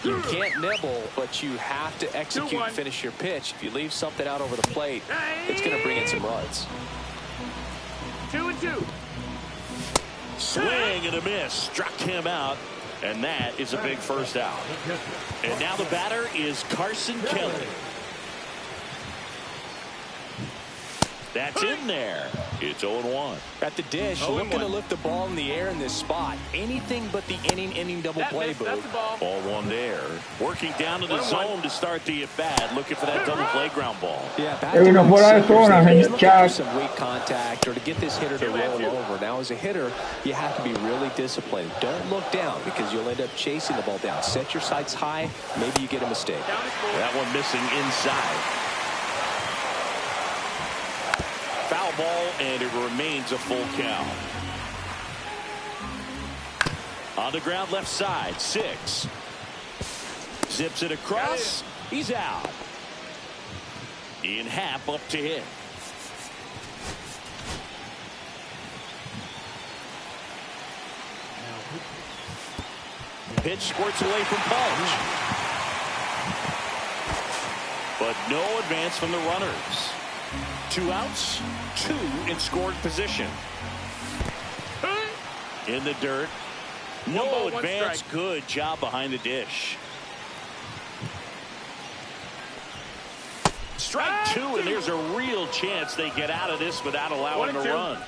You can't nibble, but you have to execute and finish your pitch. If you leave something out over the plate, it's going to bring in some runs. 2-2. Swing and a miss. Struck him out, and that is a big first out. And now the batter is Carson Kelly. That's in there. It's 0-1. At the dish, looking to lift the ball in the air in this spot. Anything but the inning double play, Boo. Ball one there. Working down to the zone to start the at-bat. Looking for that double play ground ball. Yeah, back to looking for some weak contact or to get this hitter to roll over. Now, as a hitter, you have to be really disciplined. Don't look down because you'll end up chasing the ball down. Set your sights high. Maybe you get a mistake. That one missing inside. Foul ball, and it remains a full count. On the ground left side, 6. Zips it across. He's out. Ian Happ up to hit. Pitch squirts away from Punch. But no advance from the runners. 2 outs, 2 in scoring position. In the dirt. No advance. Good job behind the dish. Strike 2, and there's a real chance they get out of this without allowing a run.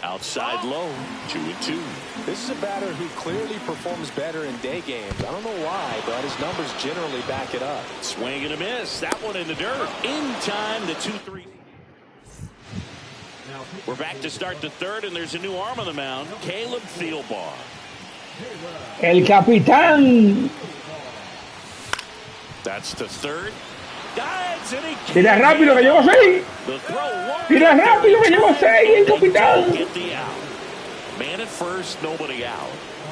Outside low, 2-2. This is a batter who clearly performs better in day games. I don't know why, but his numbers generally back it up. Swing and a miss. That one in the dirt. In time, the 2-3. We're back to start the third, and there's a new arm on the mound, Caleb Thielbar. El Capitán. That's the third. Tira rápido que llevo 6. Tira rápido que llevo 6, el Capitán. Get the out. Man at first, nobody out.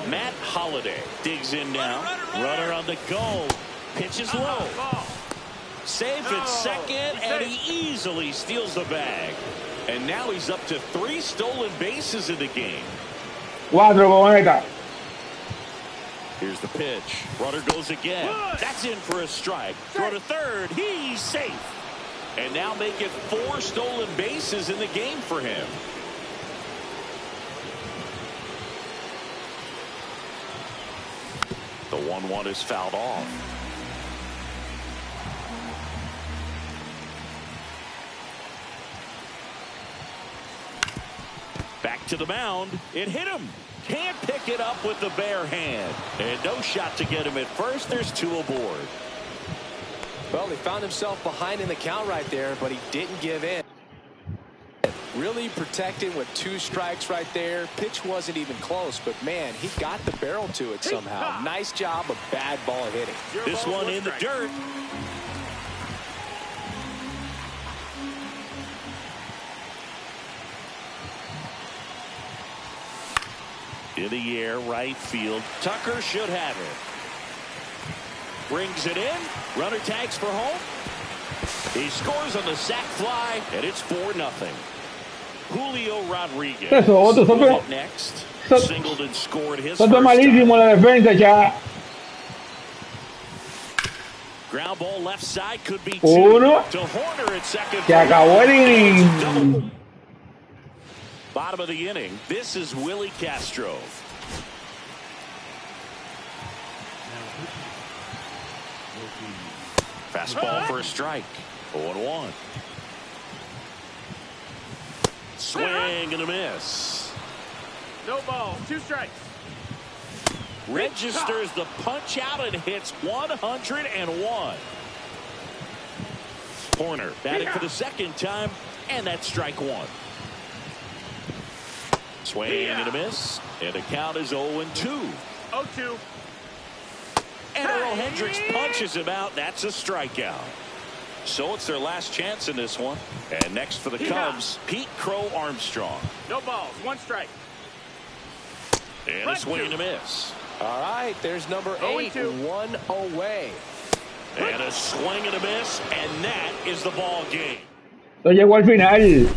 Matt Holliday digs in now. Runner on the go. Pitches low. Safe at second, and he easily steals the bag. And now he's up to 3 stolen bases in the game. 4 con esta. Here's the pitch. Runner goes again. That's in for a strike. Throw to third. He's safe. And now make it 4 stolen bases in the game for him. The 1-1 is fouled off. Back to the mound. It hit him. Can't pick it up with the bare hand. And no shot to get him at first. There's 2 aboard. Well, he found himself behind in the count right there, but he didn't give in. Really protected with 2 strikes right there. Pitch wasn't even close, but man, he got the barrel to it somehow. Nice job of bad ball hitting. This one in the dirt. In the air, right field. Tucker should have it. Brings it in. Runner tags for home. He scores on the sac fly, and it's 4-0. Julio Rodriguez. Eso, next. Singled and scored his first first malísimo time. la defensa ya. Ground ball left side could be 2. Uno. To Horner at second. Se acabó el inning. Bottom of the inning. This is Willie Castro. Fastball for a strike. 0-1. Swing and a miss. No ball. 2 strikes. Registers the punch out and hits 101. Horner batting for the second time, and that's strike 1. Swing and a miss, and the count is 0-2. 0-2. And Earl Hendricks punches him out. That's a strikeout. So it's their last chance in this one. And next for the Cubs, Pete Crow Armstrong. No balls. 1 strike. And a swing and a miss. All right, there's number 8, 1 away. And a swing and a miss, and that is the ball game. Lo llegó al final.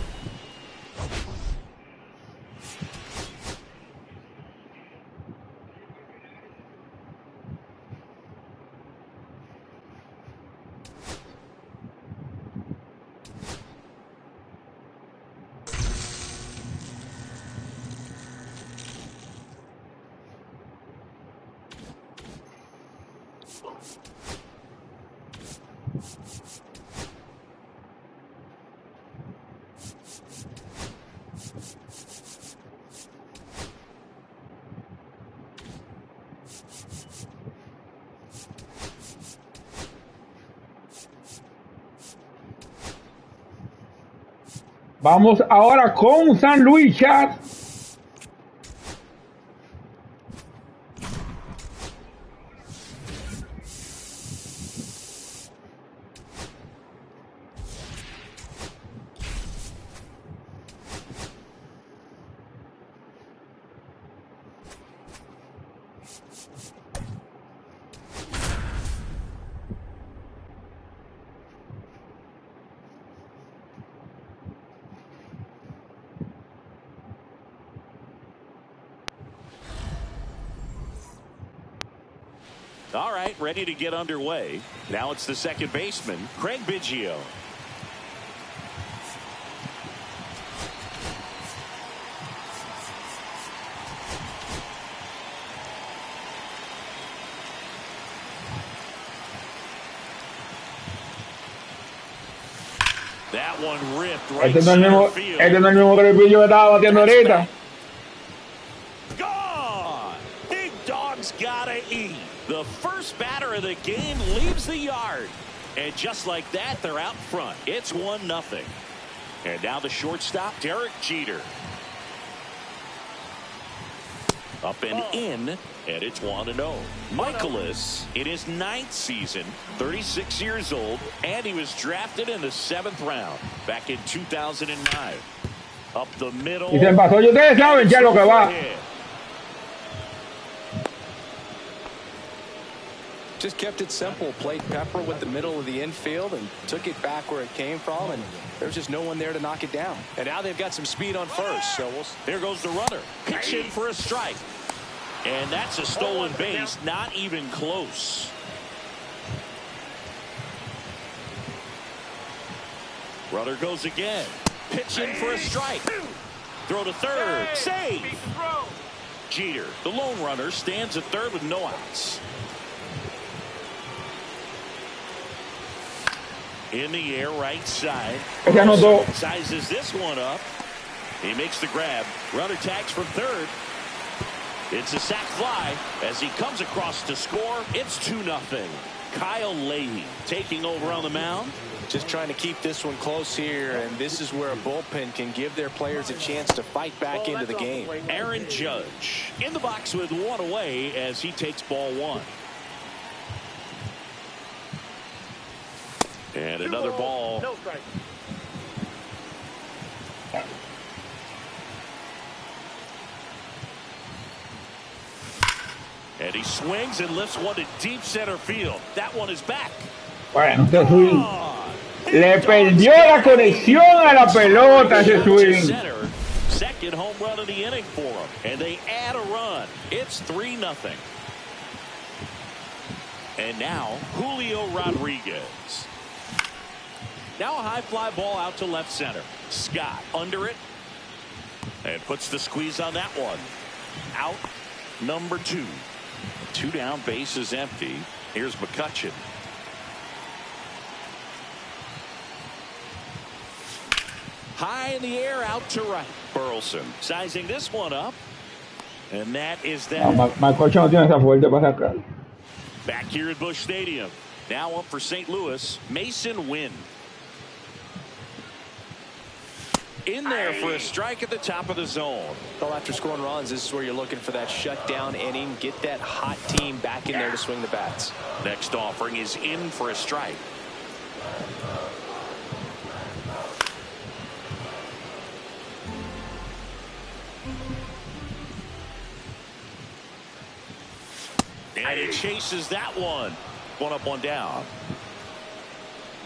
Vamos ahora con San Luis, chat. All right, ready to get underway. Now it's the second baseman, Craig Biggio. That one ripped right center field. Este no es el mismo que el Biggio que estaba batiendo ahorita. Gone! Big dog's gotta eat. The first batter of the game leaves the yard. And just like that, they're out front. It's 1-0. And now the shortstop, Derek Jeter. Up and in, and it's 1-0. Michaelis in his 9th season, 36 years old, and he was drafted in the 7th round back in 2009. Up the middle. Y se pasó, y ustedes saben ya lo que va. Just kept it simple. Played pepper with the middle of the infield and took it back where it came from, and there's just no one there to knock it down. And now they've got some speed on first. So there goes the runner. Pitch in for a strike. And that's a stolen base. Not even close. Runner goes again. Pitch in for a strike. Throw to third. Save. Jeter, the lone runner, stands at third with no outs. In the air, right side. Sizes this one up. He makes the grab. Runner tags from third. It's a sac fly as he comes across to score. It's 2-0. Kyle Leahy taking over on the mound. Just trying to keep this one close here, and this is where a bullpen can give their players a chance to fight back into the game. Aaron Judge in the box with one away as he takes ball 1. And another ball. No strike. And he swings and lifts one to deep center field. That one is back. Bueno, ese swing. Le perdió la conexión a la pelota ese swing. Second home run of the inning for him. And they add a run. It's 3-0. And now Julio Rodriguez. Now a high fly ball out to left center. Scott under it. And puts the squeeze on that one. Out number 2. 2 down, base is empty. Here's McCutchen. High in the air, out to right. Burleson sizing this one up. And that is that. McCutchen no tiene esa fuerte para sacar. Back here at Busch Stadium. Now up for St. Louis, Mason Wynn. In there for a strike at the top of the zone. Well, after scoring runs, this is where you're looking for that shutdown inning. Get that hot team back in there to swing the bats. Next offering is in for a strike. And it chases that one. 1 up, 1 down.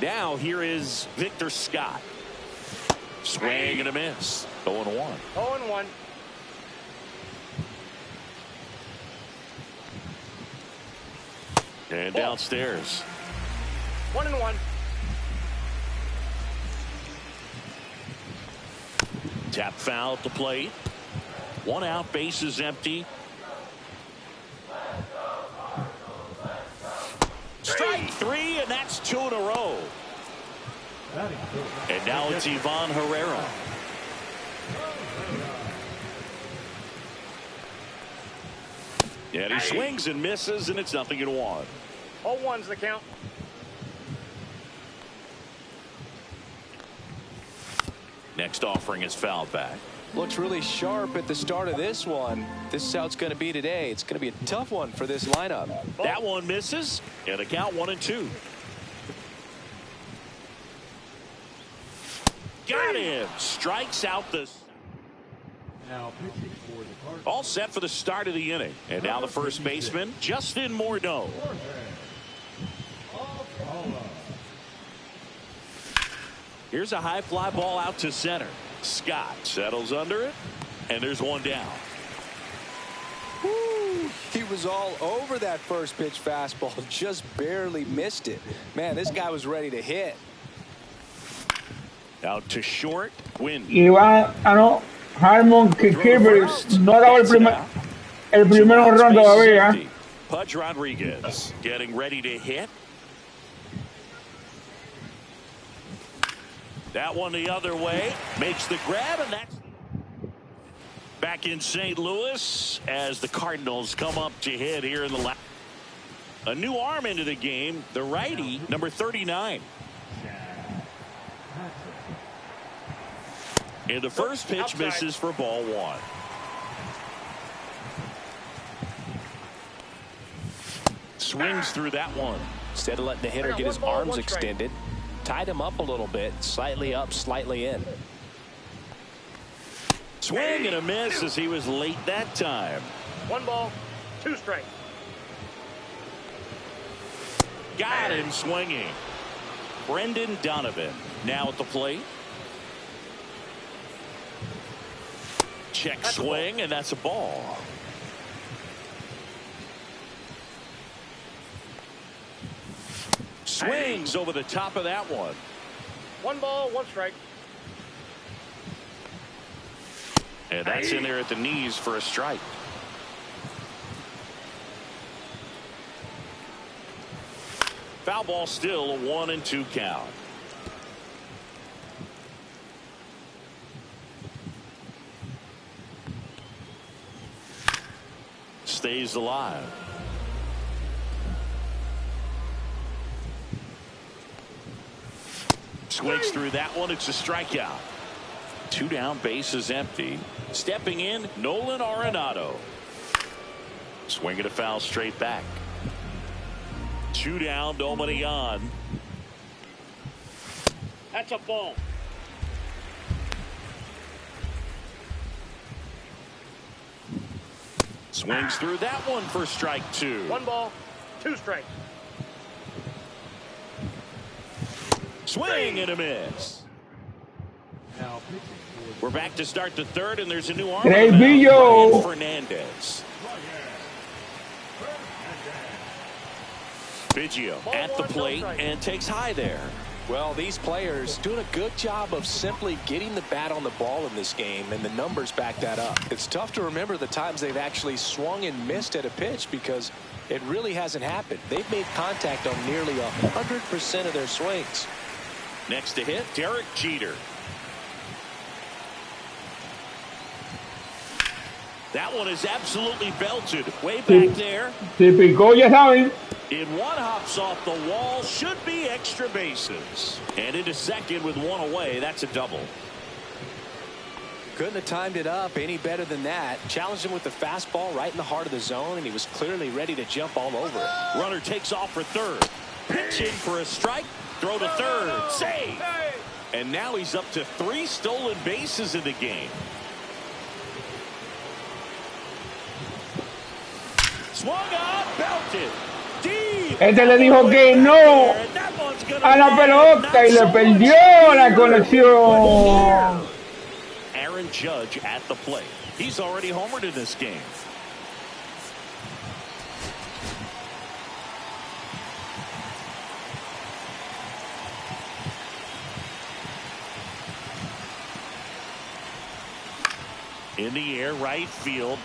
Now here is Victor Scott. Swing and a miss. 0-1. 0-1. And downstairs. 1-1. Tap foul at the plate. 1 out, base is empty. Strike 3, and that's 2 in a row. And now it's Ivan Herrera. And he swings and misses, and it's 0-1. 0-1's the count. Next offering is fouled back. Looks really sharp at the start of this one. This is how it's going to be today. It's going to be a tough one for this lineup. That one misses, and the count 1-2. Got him. Strikes out the. All set for the start of the inning. And now the first baseman, Justin Morneau. Here's a high fly ball out to center. Scott settles under it, and there's 1 down. Woo, he was all over that first pitch fastball, just barely missed it. Man, this guy was ready to hit. Out to short, Win. Iván, no, Harmon Kikibri no ha dado el primer honrón todavía. Pudge Rodriguez getting ready to hit. That one the other way, makes the grab, and that's back in St. Louis as the Cardinals come up to hit here in the last. A new arm into the game, the righty, number 39. And the first pitch misses for ball 1. Swings through that one. Instead of letting the hitter get his arms extended, tied him up a little bit, slightly up, slightly in. Swing and a miss as he was late that time. 1 ball, 2 strikes. Got him swinging. Brendan Donovan now at the plate. Check swing, and that's a ball. Swings over the top of that one. 1 ball, 1 strike. And that's in there at the knees for a strike. Foul ball, still a 1-2 count. Stays alive. Swings through that one. It's a strikeout. 2 down, base is empty. Stepping in, Nolan Arenado. Swinging a foul straight back. 2 down, nobody on. That's a ball. Swings through that one for strike 2. 1 ball, 2 strikes. Swing and a miss. We're back to start the 3rd, and there's a new arm. Ryan Fernandez. Biggio at the plate and takes high there. Well, these players doing a good job of simply getting the bat on the ball in this game, and the numbers back that up. It's tough to remember the times they've actually swung and missed at a pitch because it really hasn't happened. They've made contact on nearly 100% of their swings. Next to hit, Derek Jeter. That one is absolutely belted. Way back there. Si picó, ya saben. In one hops off the wall, should be extra bases. And into second with one away. That's a double. Couldn't have timed it up any better than that. Challenged him with the fastball right in the heart of the zone, and he was clearly ready to jump all over it. Runner takes off for third. Pitch in for a strike. Throw to third. Save. And now he's up to 3 stolen bases in the game. Swung up, belted. Este le dijo que no a la pelota y le perdió la conexión. Aaron Judge at the plate. He's already homered in this game. In the air, right field.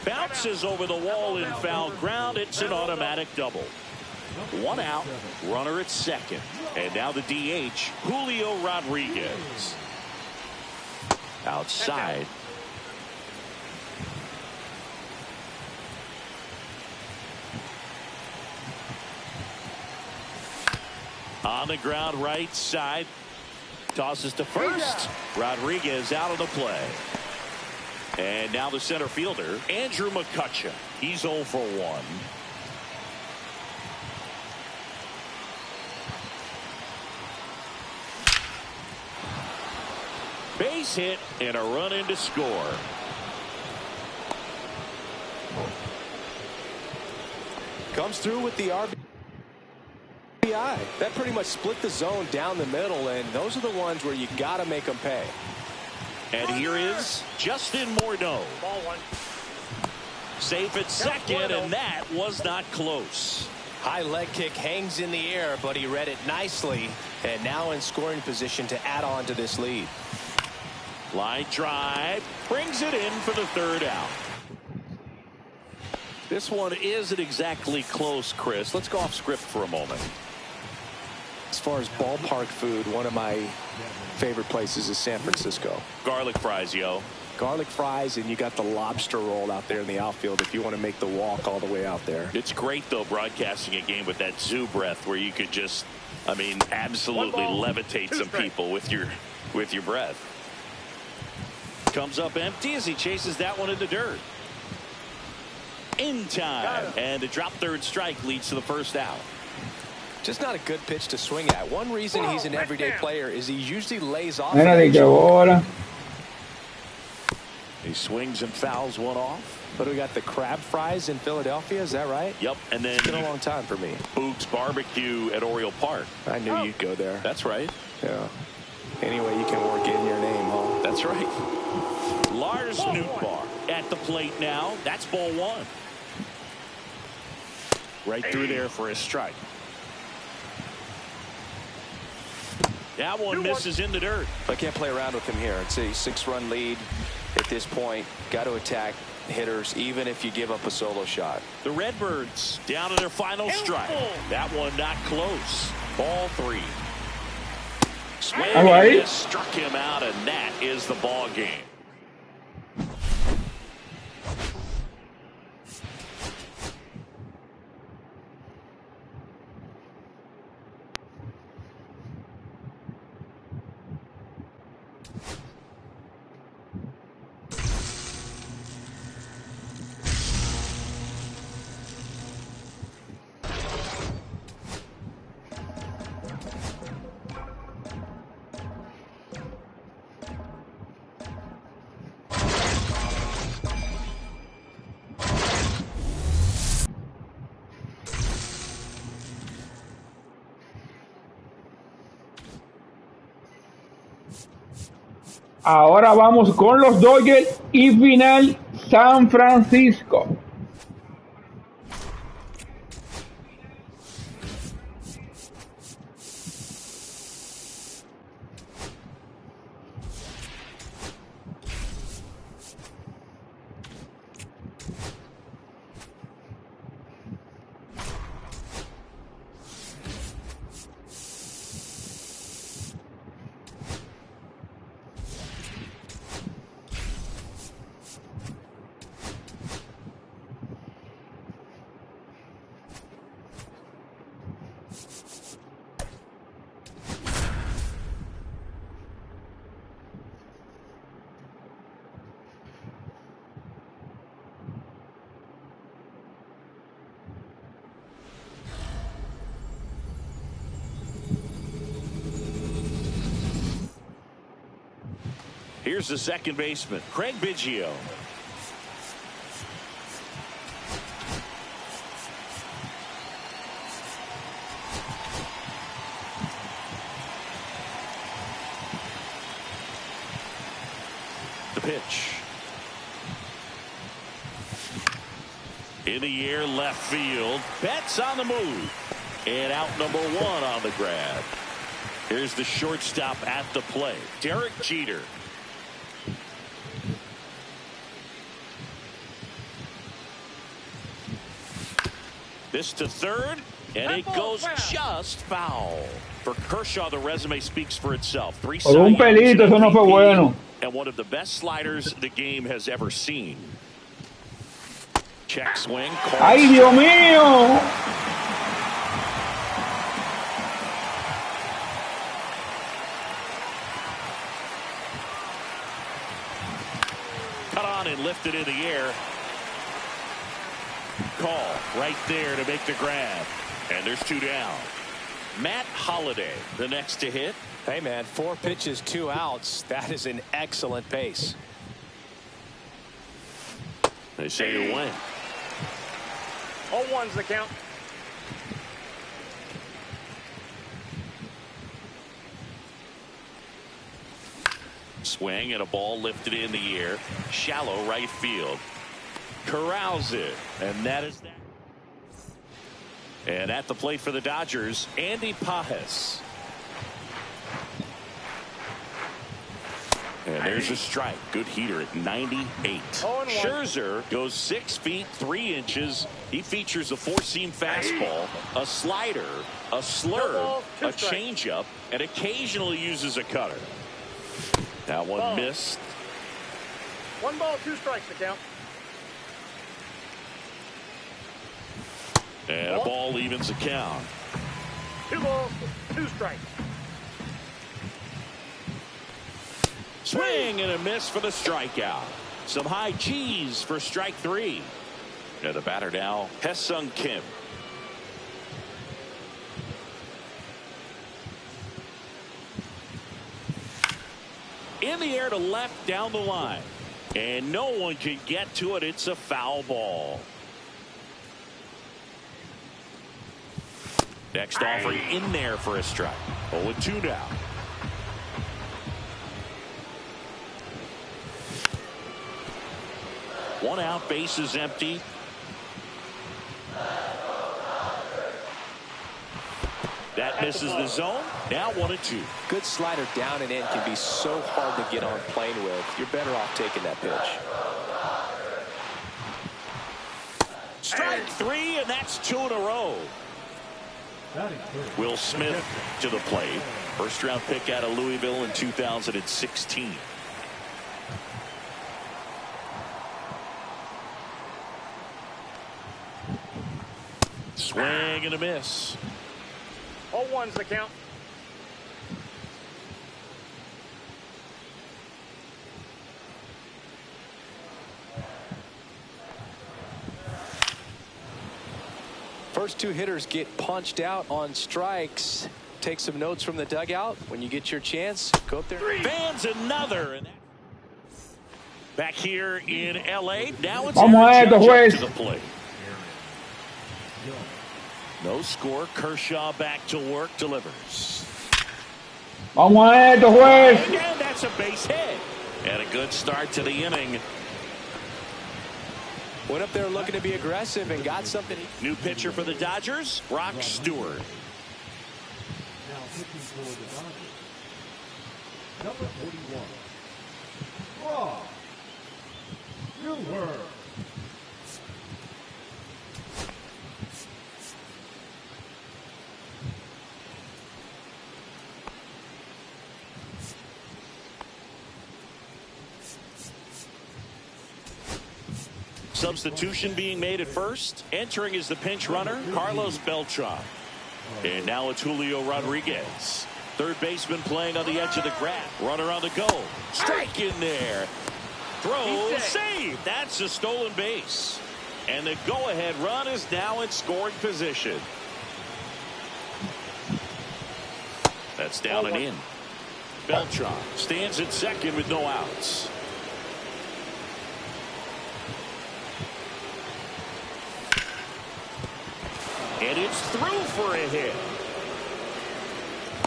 Bounces over the wall in foul ground. It's an automatic double. 1 out, runner at second. And now the DH, Julio Rodriguez. Outside. On the ground, right side. Tosses to first. Rodriguez out of the play. And now the center fielder, Andrew McCutcheon. He's 0 for 1. Base hit and a run in to score. Comes through with the RBI. That pretty much split the zone down the middle, and those are the ones where you got to make them pay. And here is Justin Morneau. Ball 1. Safe at second, and that was not close. High leg kick hangs in the air, but he read it nicely, and now in scoring position to add on to this lead. Line drive, brings it in for the 3rd out. This one isn't exactly close, Chris. Let's go off script for a moment. As far as ballpark food, one of my favorite places is San Francisco. Garlic fries, yo. Garlic fries, and you got the lobster roll out there in the outfield if you want to make the walk all the way out there. It's great, though, broadcasting a game with that zoo breath where you could just, I mean, absolutely levitate some people with your breath. Comes up empty as he chases that one in the dirt. In time. And a drop third strike leads to the 1st out. Just not a good pitch to swing at. One reason he's an everyday player is he usually lays off. He swings and fouls one off. But we got the crab fries in Philadelphia, is that right? Yep, and then it's been a long time for me. Boog's Barbecue at Oriole Park. I knew you'd go there. That's right. Yeah. Anyway, you can work in your name, huh? That's right. Lars Nootbaar at the plate now. That's ball 1. Right through there for a strike. That one misses in the dirt. I can't play around with him here. It's a 6-run lead at this point. Got to attack hitters even if you give up a solo shot. The Redbirds down to their final strike. That one not close. Ball 3. Swing struck him out, and that is the ball game. Ahora vamos con los Dodgers y final San Francisco. Here's the second baseman, Craig Biggio. The pitch. In the air, left field. Betts on the move. And out number one on the grab. Here's the shortstop at the plate, Derek Jeter. This to third, and it goes just foul. For Kershaw, the resume speaks for itself. 3 Por un pelito, eso no fue bueno. And one of the best sliders the game has ever seen. Check swing. ¡Ay, Dios mío! Cut on and lifted in the air. Call right there to make the grab. And there's 2 down. Matt Holliday, the next to hit. Hey, man, 4 pitches, 2 outs. That is an excellent pace. They say to win. 0-1's the count. Swing and a ball lifted in the air. Shallow right field. Corrals it. And that is that. And at the plate for the Dodgers, Andy Pajes. And there's a strike. Good heater at 98. Scherzer goes 6 feet 3 inches. He features a 4-seam fastball, a slider, a slurve, a changeup, and occasionally uses a cutter. That one missed. 1 ball, 2 strikes to count. And a ball evens the count. 2 balls, 2 strikes. Swing and a miss for the strikeout. Some high cheese for strike 3. And the batter now, Hesung Kim. In the air to left down the line. And no one can get to it. It's a foul ball. Next offering in there for a strike. 0-2 now. One out, base is empty. That misses the zone. Now 1-2. Good slider down and in can be so hard to get on plane with. You're better off taking that pitch. Strike 3, and that's 2 in a row. Will Smith to the plate. First round pick out of Louisville in 2016. Swing and a miss. 0-1's the count. First 2 hitters get punched out on strikes. Take some notes from the dugout. When you get your chance, go up there. Fans another. And back here in L.A. Now it's to the plate. No score. Kershaw back to work. Delivers. Vamos a esto, juez. And that's a base hit. And a good start to the inning. Went up there looking to be aggressive and got something. New pitcher for the Dodgers, Brock Stewart. Now pitching for the Dodgers, number 41, Brock Stewart. Substitution being made at first. Entering is the pinch runner, Carlos Beltran. And now it's Julio Rodriguez. Third baseman playing on the edge of the grab. Runner on the go. Strike in there. Throw, save. That's a stolen base. And the go-ahead run is now in scoring position. That's down and in. Beltran stands at second with no outs. And it's through for a hit.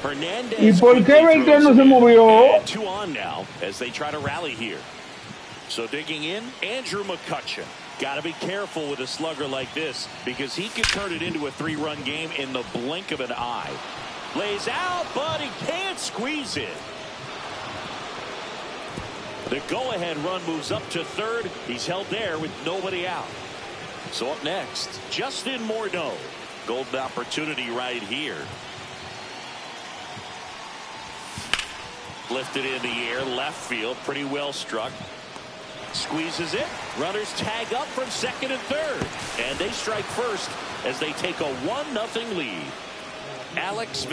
Hernandez. ¿Y por qué Beltrán no se movió? And 2 on now as they try to rally here. So digging in, Andrew McCutcheon. Got to be careful with a slugger like this because he could turn it into a 3-run game in the blink of an eye. Lays out, but he can't squeeze it. The go-ahead run moves up to third. He's held there with nobody out. So up next, Justin Morneau. Golden opportunity right here. Lifted in the air, left field, pretty well struck. Squeezes it. Runners tag up from second and third. And they strike first as they take a 1-0 lead. Alex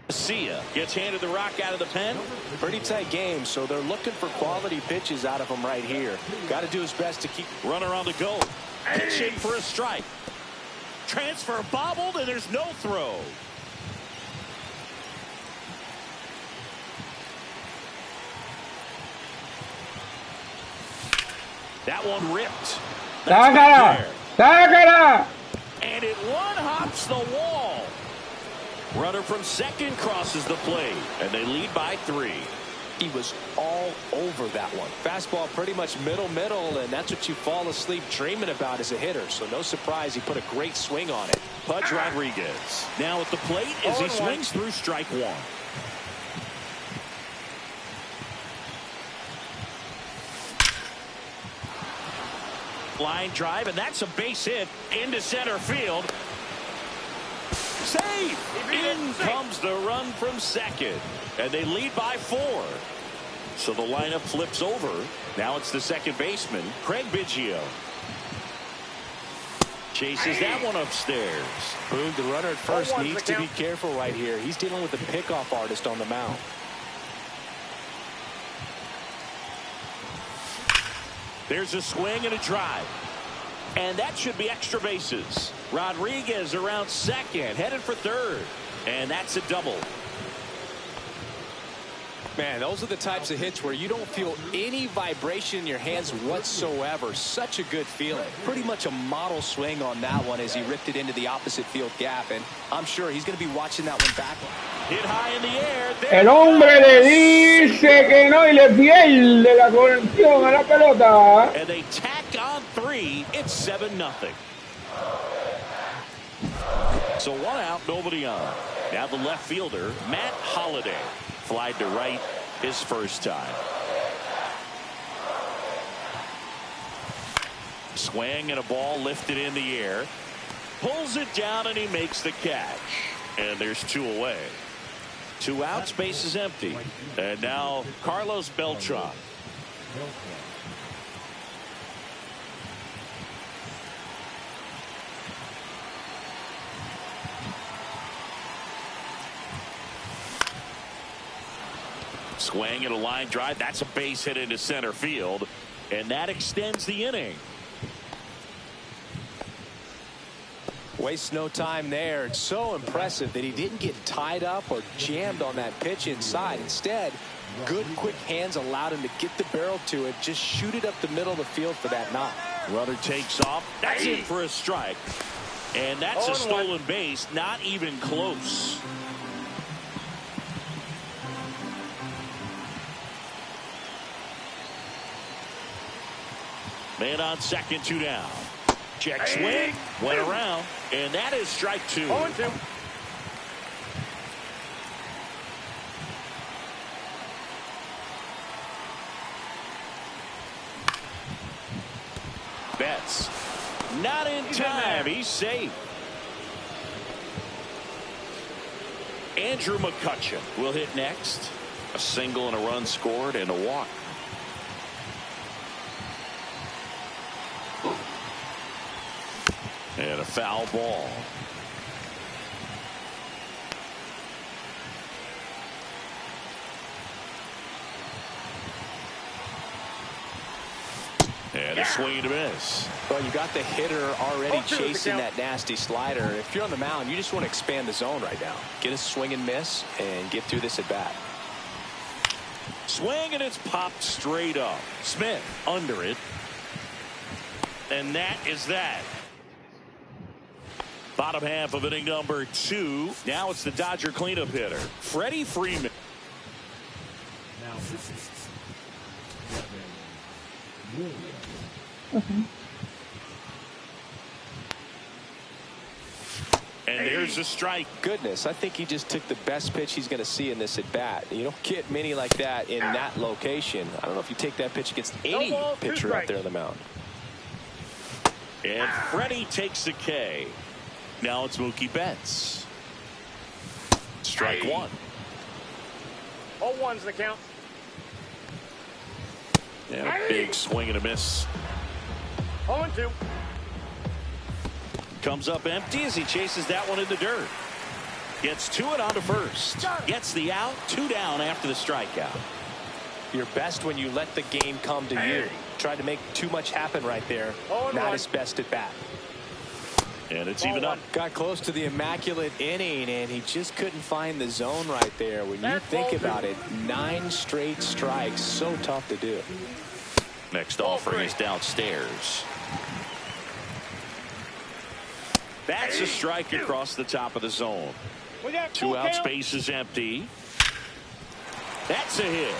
Vesia gets handed the rock out of the pen. Pretty tight game, so they're looking for quality pitches out of him right here. Got to do his best to keep. Runner on the go. Pitching for a strike. Transfer bobbled, and there's no throw. That one ripped. ¡Sácala! ¡Sácala! And it one-hops the wall. Runner from second crosses the plate, and they lead by 3. He was all over that one. Fastball pretty much middle, and that's what you fall asleep dreaming about as a hitter. So no surprise he put a great swing on it. Pudge Rodriguez now at the plate as he swings through strike 1. Line drive, and that's a base hit into center field. Save! In comes the run from second, and they lead by 4. So the lineup flips over. Now it's the second baseman, Craig Biggio. Chases that one upstairs. Boog, the runner at first needs to be careful right here. He's dealing with a pickoff artist on the mound. There's a swing and a drive. And that should be extra bases. Rodriguez around second, headed for third. And that's a double. Man, those are the types of hits where you don't feel any vibration in your hands whatsoever. Such a good feeling. Pretty much a model swing on that one as he ripped it into the opposite field gap. And I'm sure he's going to be watching that one back. Hit high in the air. El hombre le dice que no y le pierde la conexión a la pelota. And they tack on 3. It's 7-0. So 1 out, nobody on. Now the left fielder, Matt Holliday. Flied to right his first time. Swing and a ball lifted in the air. Pulls it down and he makes the catch. And there's 2 away. 2 outs, base is empty. And now Carlos Beltran. Swing and a line drive. That's a base hit into center field. And that extends the inning. Wastes no time there. It's so impressive that he didn't get tied up or jammed on that pitch inside. Instead, good quick hands allowed him to get the barrel to it. Just shoot it up the middle of the field for that knock. Runner takes off. That's in for a strike. And that's a stolen base. Not even close. Man on second, 2 down. Check swing, went around, and that is strike 2. 0-2. Betts, not in time. He's safe. Andrew McCutcheon will hit next. A single and a run scored and a walk. And a foul ball. And a swing and a miss. Well, you got the hitter already 0-2 chasing that nasty slider. If you're on the mound, you just want to expand the zone right now. Get a swing and miss and get through this at bat. Swing, and it's popped straight up. Smith under it. And that is that. Bottom half of inning number 2. Now it's the Dodger cleanup hitter, Freddie Freeman. Now this is And there's a strike. Goodness, I think he just took the best pitch he's going to see in this at bat. You don't get many like that in that location. I don't know if you take that pitch against any pitcher out there on the mound. And Freddie takes the K. Now it's Mookie Betts. Strike one. 0-1's the count. And a big swing and a miss. 0-2. Comes up empty as he chases that one in the dirt. Gets to it onto first. Gets the out. 2 down after the strikeout. You're best when you let the game come to you. Tried to make too much happen right there. Not his best at bat. And it's even up. Got close to the immaculate inning, and he just couldn't find the zone right there. When you think about it, 9 straight strikes, so tough to do. Next offering is downstairs. That's a strike across the top of the zone. 2 out, space is empty. That's a hit.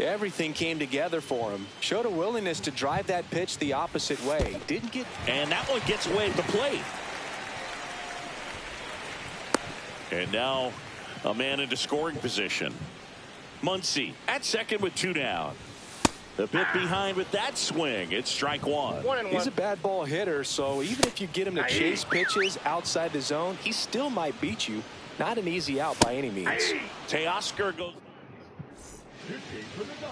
Everything came together for him. Showed a willingness to drive that pitch the opposite way. Didn't get. And that one gets away at the plate. And now a man into scoring position. Muncy at second with 2 down. The bit behind with that swing. It's strike one. He's a bad ball hitter, so even if you get him to chase pitches outside the zone, he still might beat you. Not an easy out by any means. Teoscar goes.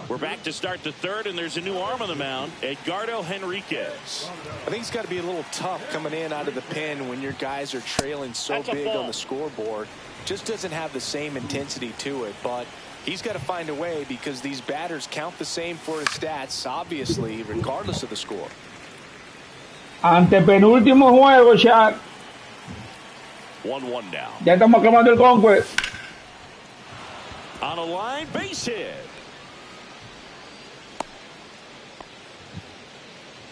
We're back to start the third, and there's a new arm on the mound, Edgardo Henriquez. I think it's got to be a little tough coming in out of the pen when your guys are trailing so big on the scoreboard. Just doesn't have the same intensity to it, but he's got to find a way because these batters count the same for his stats, obviously, regardless of the score. Antepenúltimo juego, Shaq. 1-1 now. Ya estamos acabando el Conquest. On a line, base hit.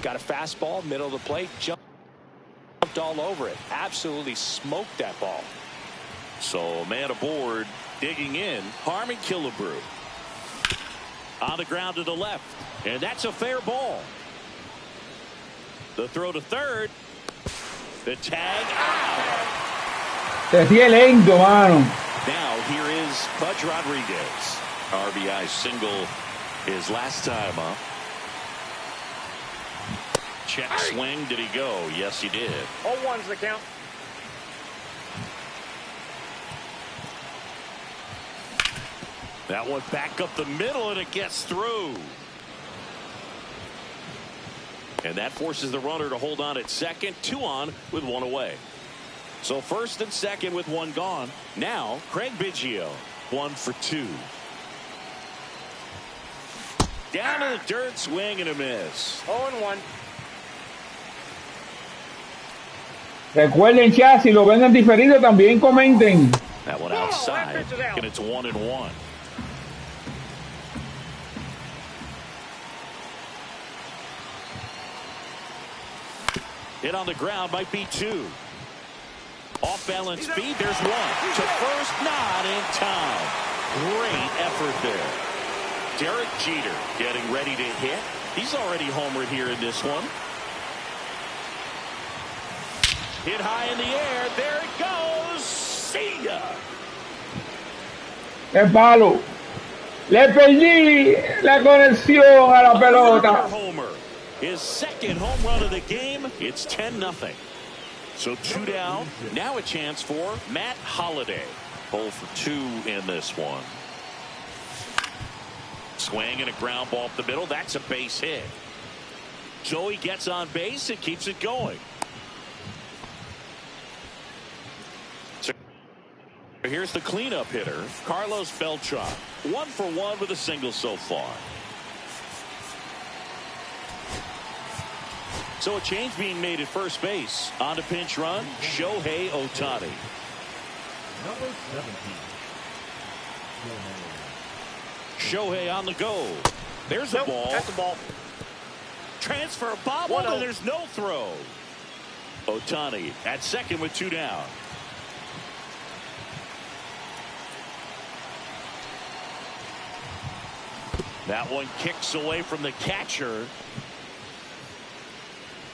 Got a fastball, middle of the plate, jumped all over it. Absolutely smoked that ball. So man aboard, digging in, Harmon Killebrew. On the ground to the left, and that's a fair ball. The throw to third. The tag out. Te sigue lento, mano. Now here is Pudge Rodriguez. RBI single his last time up. Check swing. Did he go? Yes, he did. 0-1's the count. That one back up the middle, and it gets through. And that forces the runner to hold on at second. 2 on with 1 away. So first and second with 1 gone. Now Craig Biggio, 1 for 2. Down to the dirt, swing and a miss. 0-1. Recuerden, chat, si lo ven en diferido también comenten. That one outside, and it's 1-1. Hit on the ground might be 2. Off balance speed, there's 1. To first, not in time. Great effort there. Derek Jeter getting ready to hit. He's already homered here in this one. Hit high in the air. There it goes. See ya. ¡Qué palo! Le perdí la conexión a la pelota. Homer. His second home run of the game. It's 10-0. So 2 down. Now a chance for Matt Holliday. 0 for 2 in this one. Swing and a ground ball up the middle. That's a base hit. Joey gets on base and keeps it going. Here's the cleanup hitter, Carlos Beltran. 1 for 1 with a single so far. So a change being made at first base. On to pinch run, Shohei Ohtani. Number 17. Shohei on the go. There's a ball. That's the ball. Transfer bobble, and there's no throw. Ohtani at second with 2 down. That one kicks away from the catcher.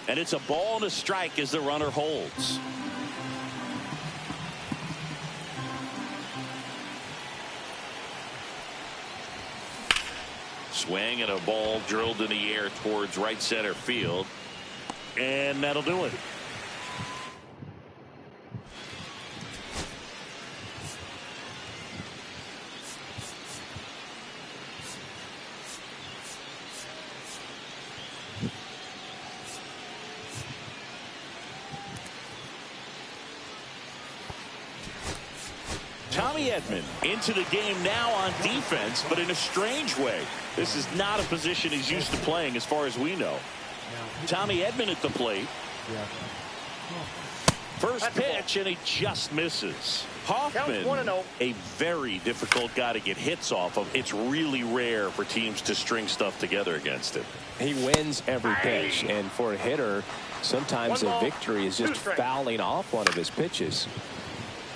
And it's a ball and a strike as the runner holds. Swing and a ball drilled in the air towards right center field. And that'll do it. Tommy Edman into the game now on defense, but in a strange way. This is not a position he's used to playing as far as we know. Tommy Edman at the plate. First pitch, and he just misses. Hoffman, a very difficult guy to get hits off of. It's really rare for teams to string stuff together against him. He wins every pitch, and for a hitter, sometimes a victory is just fouling off one of his pitches.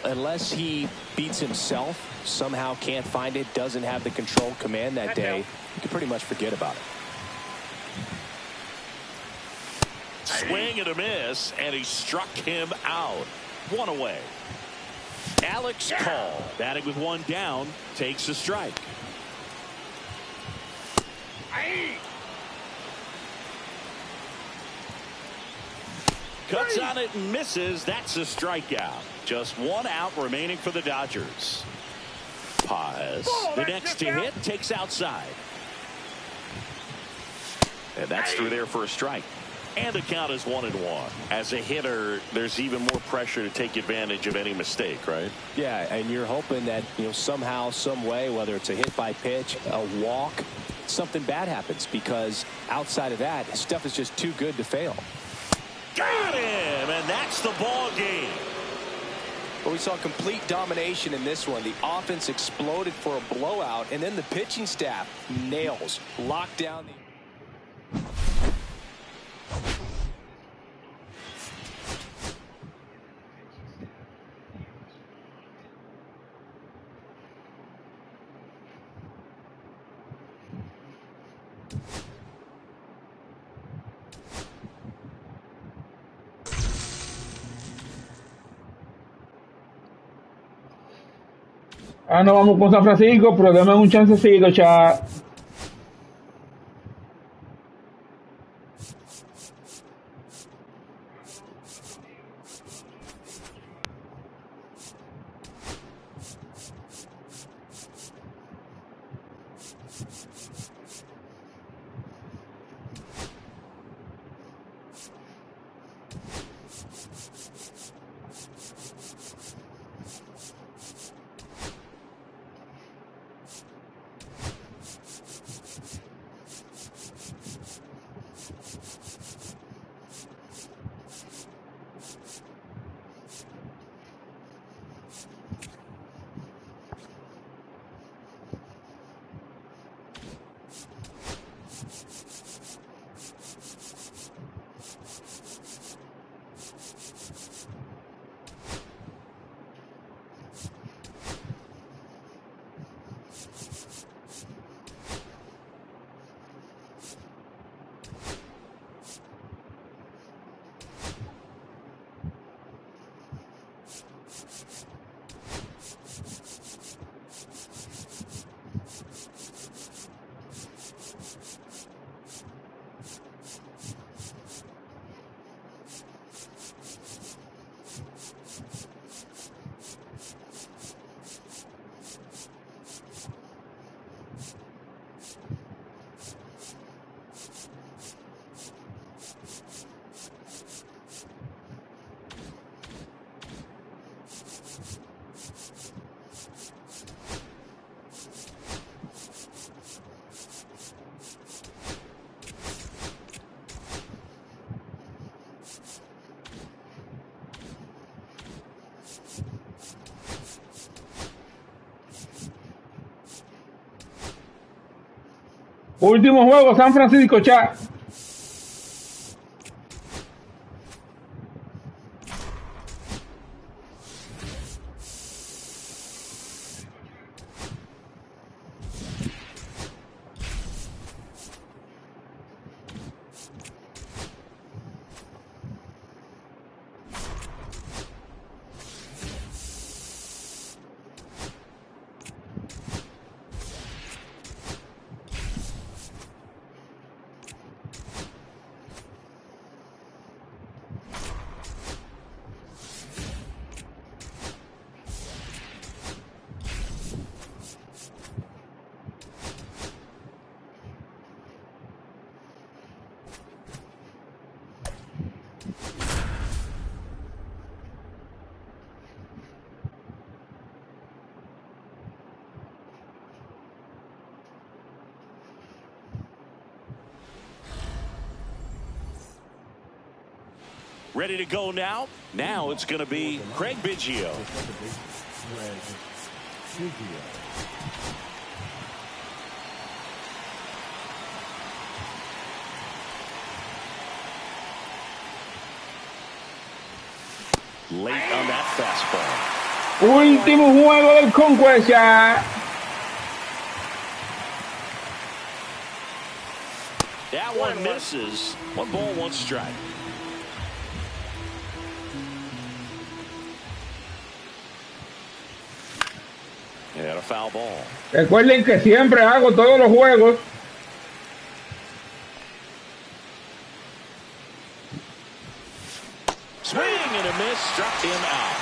Unless he beats himself, somehow can't find it, doesn't have the control command that day, you can pretty much forget about it. Swing and a miss, and he struck him out. 1 away. Alex Call, batting with 1 down, takes a strike. Cuts on it and misses. That's a strikeout. Just 1 out remaining for the Dodgers. Paz, the next to hit, takes outside. And that's through there for a strike. And the count is 1-1. As a hitter, there's even more pressure to take advantage of any mistake, right? Yeah, and you're hoping that, somehow, some way, whether it's a hit by pitch, a walk, something bad happens, because outside of that, stuff is just too good to fail. Got him, and that's the ball game. Well, we saw complete domination in this one. The offense exploded for a blowout, and then the pitching staff nails, locked down the... Ah, no vamos con San Francisco, pero denme un chancecito, chat. Último juego, San Francisco, chat. Ready to go now? Now it's going to be Craig Biggio. Late on that fastball. Último juego del Conquest ya. That one misses. 1 ball, 1 strike. And a foul ball. Recuerden que siempre hago todos los juegos. Swing and a miss, struck him out.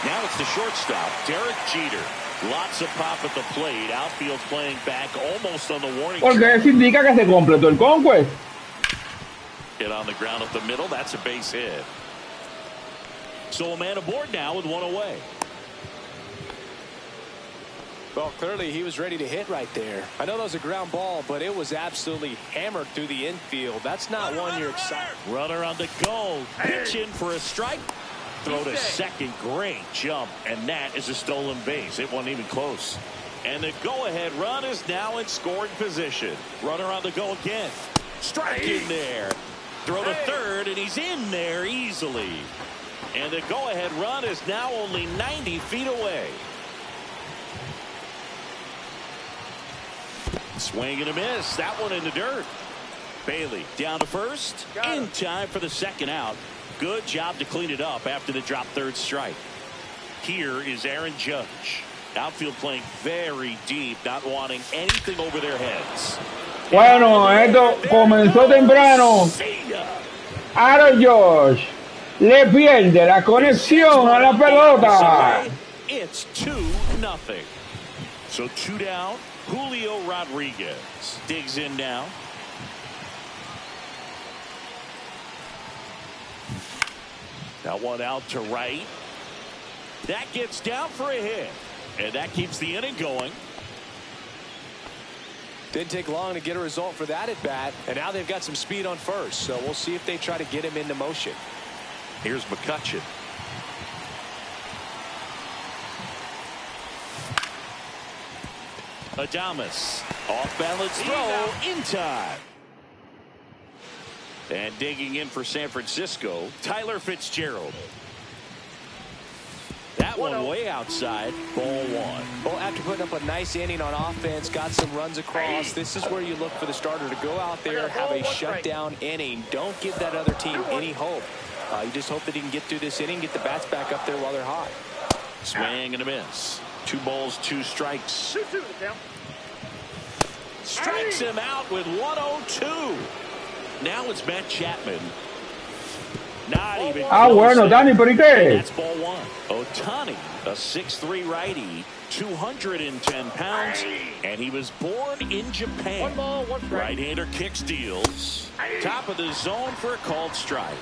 Now it's the shortstop, Derek Jeter. Lots of pop at the plate. Outfield playing back almost on the warning. Porque eso indica que se completó el Conquest. Hit on the ground up the middle. That's a base hit. So a man aboard now with 1 away. Well, clearly he was ready to hit right there. I know that was a ground ball, but it was absolutely hammered through the infield. That's not one you're excited. Runner on the go. Pitch in for a strike. Throw to second. Great jump. And that is a stolen base. It wasn't even close. And the go-ahead run is now in scoring position. Runner on the go again. Strike in there. Throw to third, and he's in there easily. And the go-ahead run is now only 90 feet away. Swing and a miss. That one in the dirt. Bailey down to first. In time for the second out. Good job to clean it up after the drop third strike. Here is Aaron Judge. Outfield playing very deep, not wanting anything over their heads. Bueno, esto comenzó temprano. Aaron Judge le pierde la conexión a la pelota. It's 2-0. So 2 down. Julio Rodriguez digs in now. That one out to right. That gets down for a hit. And that keeps the inning going. Didn't take long to get a result for that at bat. And now they've got some speed on first. So we'll see if they try to get him into motion. Here's McCutchen. Adames. Off balance throw in time. And digging in for San Francisco, Tyler Fitzgerald. That one way outside. Ball 1. Well, after putting up a nice inning on offense, got some runs across, this is where you look for the starter to go out there, have a shutdown inning. Don't give that other team any hope. You just hope that he can get through this inning, get the bats back up there while they're hot. Swing and a miss. 2 balls, 2 strikes. Strikes him out with 102. Now it's Matt Chapman. Not even Bueno, Dani, ¿por qué? That's ball 1. Ohtani, a 6'3" righty, 210 pounds, and he was born in Japan. 1 ball, 1 strike. Right-hander kicks, deals. Top of the zone for a called strike.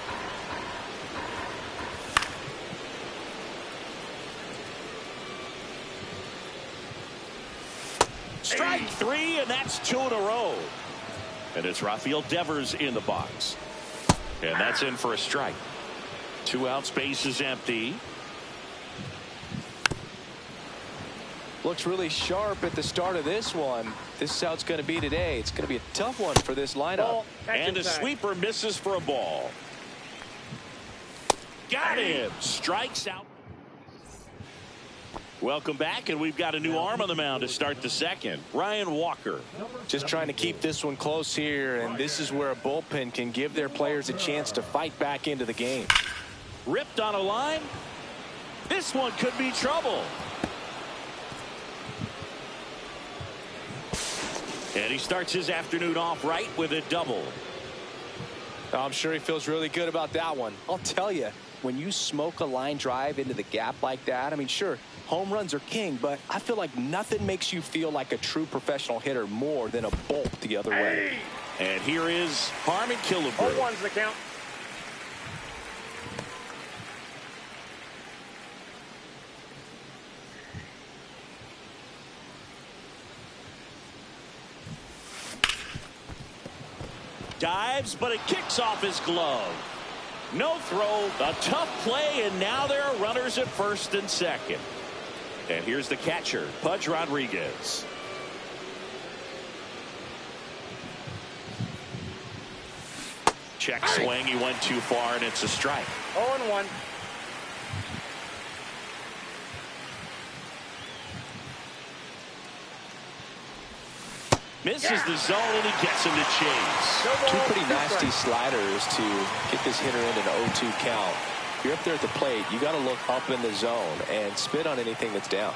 Strike 3, and that's 2 in a row. And it's Rafael Devers in the box. And that's in for a strike. 2 out, space is empty. Looks really sharp at the start of this one. This is how it's going to be today. It's going to be a tough one for this lineup. Ball, And a inside. sweeper misses for a ball. Got him. Strikes out. Welcome back, and we've got a new arm on the mound to start the second. Ryan Walker. Just trying to keep this one close here, and this is where a bullpen can give their players a chance to fight back into the game. Ripped on a line. This one could be trouble. And he starts his afternoon off right with a double. I'm sure he feels really good about that one. I'll tell you, when you smoke a line drive into the gap like that, I mean, sure, home runs are king, but I feel like nothing makes you feel like a true professional hitter more than a bolt the other way. And here is Harmon Killebrew. 0-1's the count. Dives, but it kicks off his glove. No throw, a tough play, and now there are runners at first and second. And here's the catcher, Pudge Rodriguez. Check swing, he went too far, and it's a strike. 0-1. Misses the zone, and he gets him to chase. Two pretty nasty sliders to get this hitter in an 0-2 count. If you're up there at the plate, you got to look up in the zone and spit on anything that's down.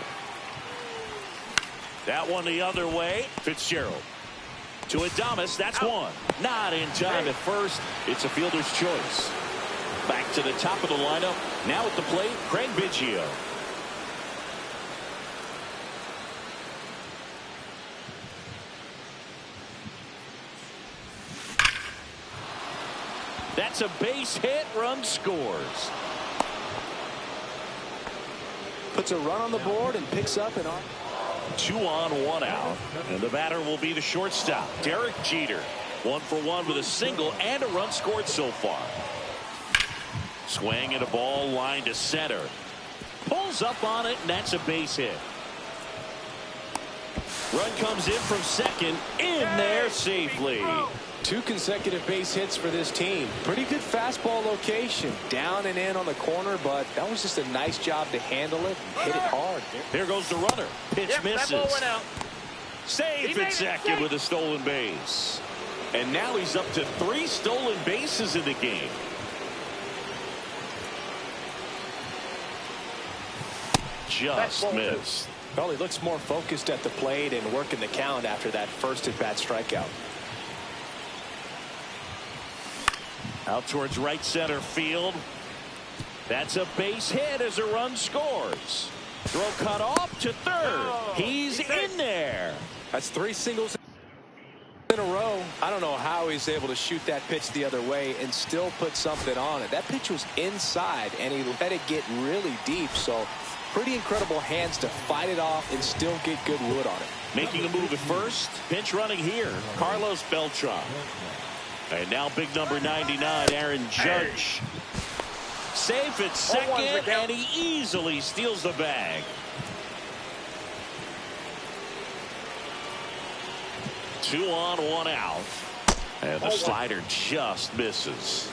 That one the other way. Fitzgerald to Adames. That's one. Not in time at first. It's a fielder's choice. Back to the top of the lineup. Now at the plate, Craig Biggio. That's a base hit. Run scores. Puts a run on the board and picks up an arm. 2 on, 1 out. And the batter will be the shortstop, Derek Jeter. 1 for 1 with a single and a run scored so far. Swing and a ball line to center. Pulls up on it, and that's a base hit. Run comes in from second. In there safely. 2 consecutive base hits for this team. Pretty good fastball location. Down and in on the corner, but that was just a nice job to handle it and hit it hard. Here goes the runner. Pitch misses. That ball went out. Safe at second with a stolen base. And now he's up to 3 stolen bases in the game. Just missed. Well, he looks more focused at the plate and working the count after that first at-bat strikeout. Out towards right center field. That's a base hit as a run scores. Throw cut off to third. He's in there. That's 3 singles in a row. I don't know how he's able to shoot that pitch the other way and still put something on it. That pitch was inside, and he let it get really deep. So pretty incredible hands to fight it off and still get good wood on it. Making a move at first. Pinch running here, Carlos Beltran. And now big number 99, Aaron Judge. Safe at second, and he easily steals the bag. 2 on, 1 out. And the slider just misses.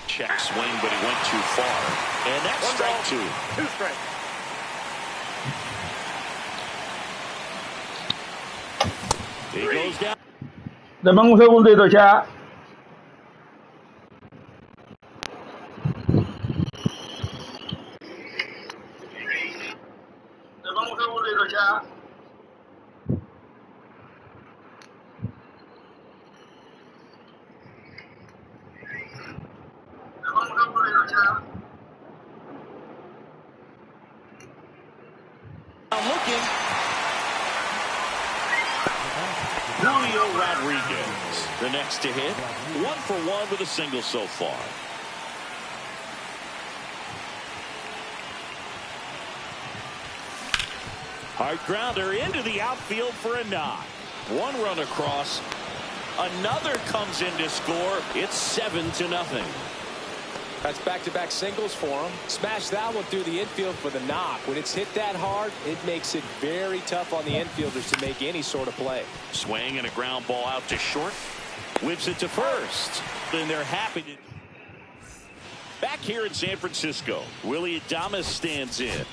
Check swing, but he went too far. And that's strike 2. 2 strikes. He goes down. Dame un segundito, chat. Dame un segundito, chat. Looking. Julio Rodriguez, the next to hit. 1 for 1 with a single so far. Hard grounder into the outfield for a knock. One run across. Another comes in to score. It's 7-0. That's back-to-back singles for him. Smash that one through the infield for the knock. When it's hit that hard, it makes it very tough on the infielders to make any sort of play. Swing and a ground ball out to short. Whips it to first. Then they're happy to. Back here in San Francisco, Willie Adames stands in.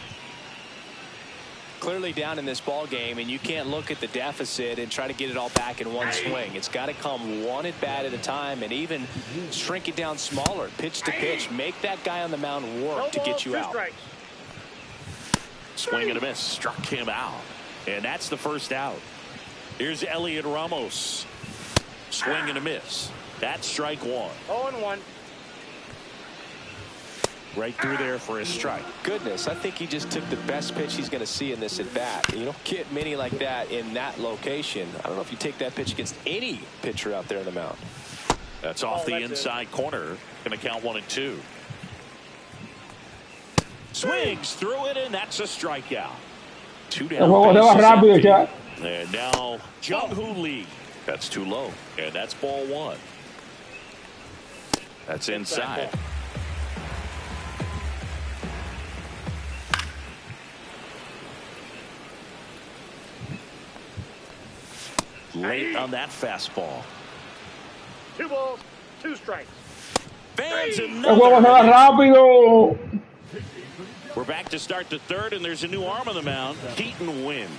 Clearly down in this ball game, and you can't look at the deficit and try to get it all back in one swing. It's got to come one at bat at a time, and even shrink it down smaller, pitch to pitch. Make that guy on the mound work to get you out. Swing and a miss, struck him out, and that's the first out. Here's Elliot Ramos. Swing and a miss. That's strike one. 0-1. Right through there for a strike. Goodness, I think he just took the best pitch he's going to see in this at bat. You don't get many like that in that location. I don't know if you take that pitch against any pitcher out there in the mound. That's off the inside corner. Going to count 1-2. Swings through it, and that's a strikeout. 2 down. And now Jung-Hoo Lee. That's too low, and that's ball 1. That's inside. Late on that fastball. 2 balls, 2 strikes. Fans rápido. We're back to start the third, and there's a new arm on the mound, Keaton Wynn.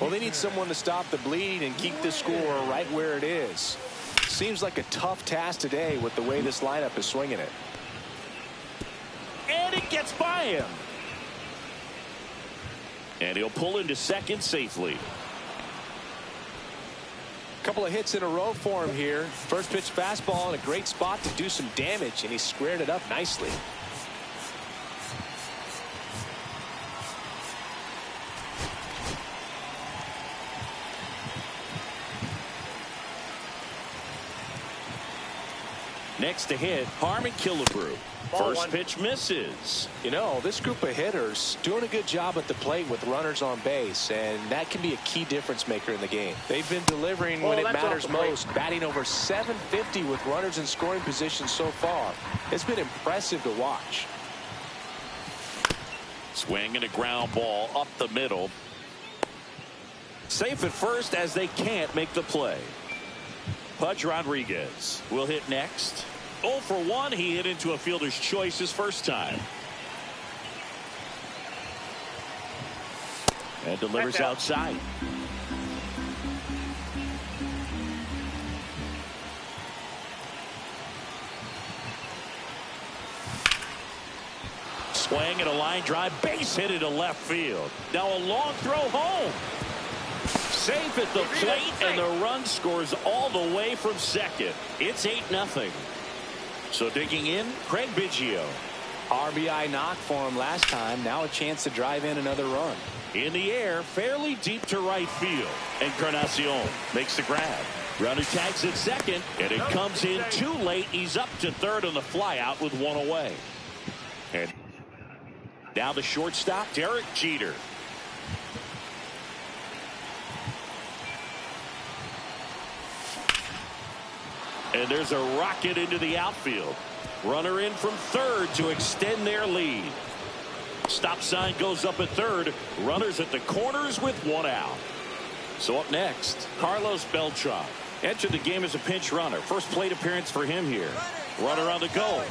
Well, they need someone to stop the bleed and keep the score right where it is. Seems like a tough task today with the way this lineup is swinging it. And it gets by him. And he'll pull into second safely. Couple of hits in a row for him here. First pitch fastball in a great spot to do some damage, and he squared it up nicely. Next to hit, Harmon Killebrew. First pitch misses. You know, this group of hitters doing a good job at the plate with runners on base, and that can be a key difference maker in the game. They've been delivering when it matters most, batting over .750 with runners in scoring position so far. It's been impressive to watch. Swing and a ground ball up the middle. Safe at first as they can't make the play. Pudge Rodriguez will hit next. 0 for 1. He hit into a fielder's choice his first time. And delivers outside. Swing and a line drive, base hit into left field. Now a long throw home. Safe at the plate, and the run scores all the way from second. It's 8-0. So digging in, Craig Biggio. RBI knock for him last time. Now a chance to drive in another run. In the air, fairly deep to right field. Encarnacion makes the grab. Runner tags at second, and it comes in too late. He's up to third on the flyout with 1 away. And now the shortstop, Derek Jeter. And there's a rocket into the outfield. Runner in from third to extend their lead. Stop sign goes up at third. Runners at the corners with 1 out. So up next, Carlos Beltran. Entered the game as a pinch runner. First plate appearance for him here. Runner on the go.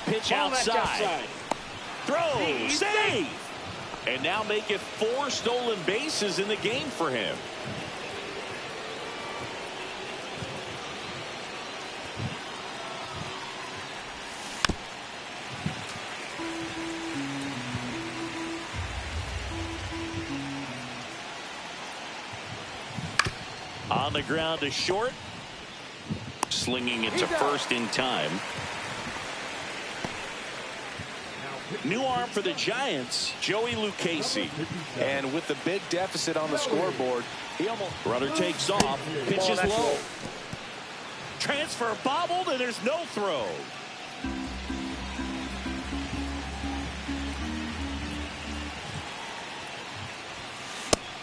Pitch outside. Throw. Save. And now make it 4 stolen bases in the game for him. On the ground to short. Slinging it to first in time. New arm for the Giants, Joey Lucchesi. And with the big deficit on the scoreboard, he almost... Runner takes off. Pitches low. Transfer bobbled, and there's no throw.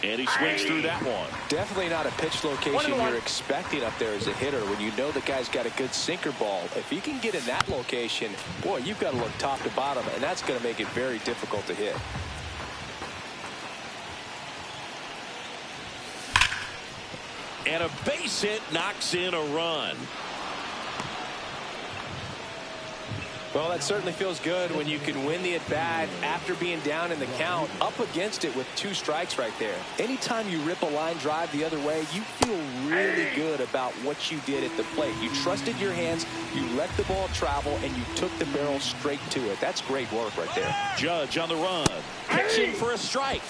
And he swings through that one. Definitely not a pitch location you're expecting up there as a hitter when you know the guy's got a good sinker ball. If he can get in that location, boy, you've got to look top to bottom, and that's going to make it very difficult to hit. And a base hit knocks in a run. Well, that certainly feels good when you can win the at-bat after being down in the count, up against it with 2 strikes right there. Anytime you rip a line drive the other way, you feel really good about what you did at the plate. You trusted your hands, you let the ball travel, and you took the barrel straight to it. That's great work right there. Judge on the run, pitching for a strike.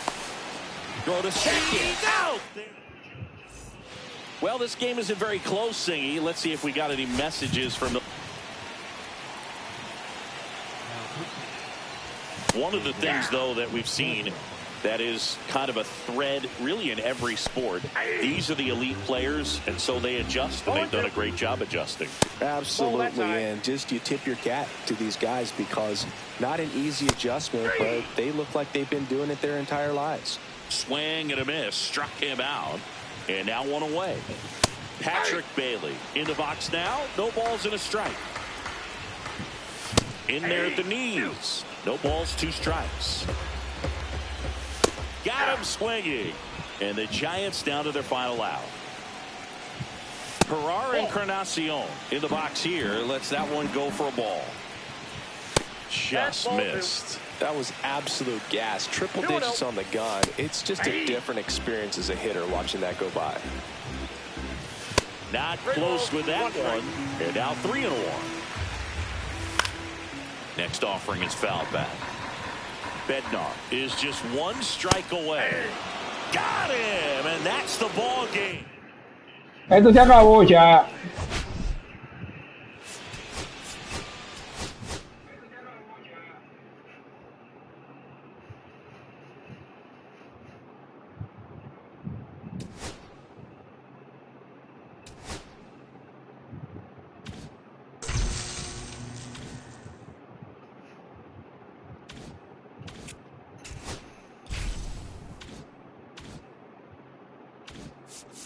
Throw to second. Out. Well, this game isn't very close, Singy. Let's see if we got any messages from the... One of the things, though, that we've seen that is kind of a thread really in every sport. These are the elite players, and so they adjust, and they've done a great job adjusting. Absolutely, and just you tip your cap to these guys because not an easy adjustment, but they look like they've been doing it their entire lives. Swing and a miss, struck him out, and now 1 away. Patrick Bailey in the box now, no balls and a strike. In there at the knees. No balls, 2 strikes. Got him swinging. And the Giants down to their final out. Herrera Encarnacion in the box here. Lets that one go for a ball. Just missed. That was absolute gas. Triple digits on the gun. It's just a different experience as a hitter watching that go by. Not close with that one. And now 3-1. Next offering is fouled back. Bednar is just 1 strike away. Got him, and that's the ball game. Esto se acabó ya.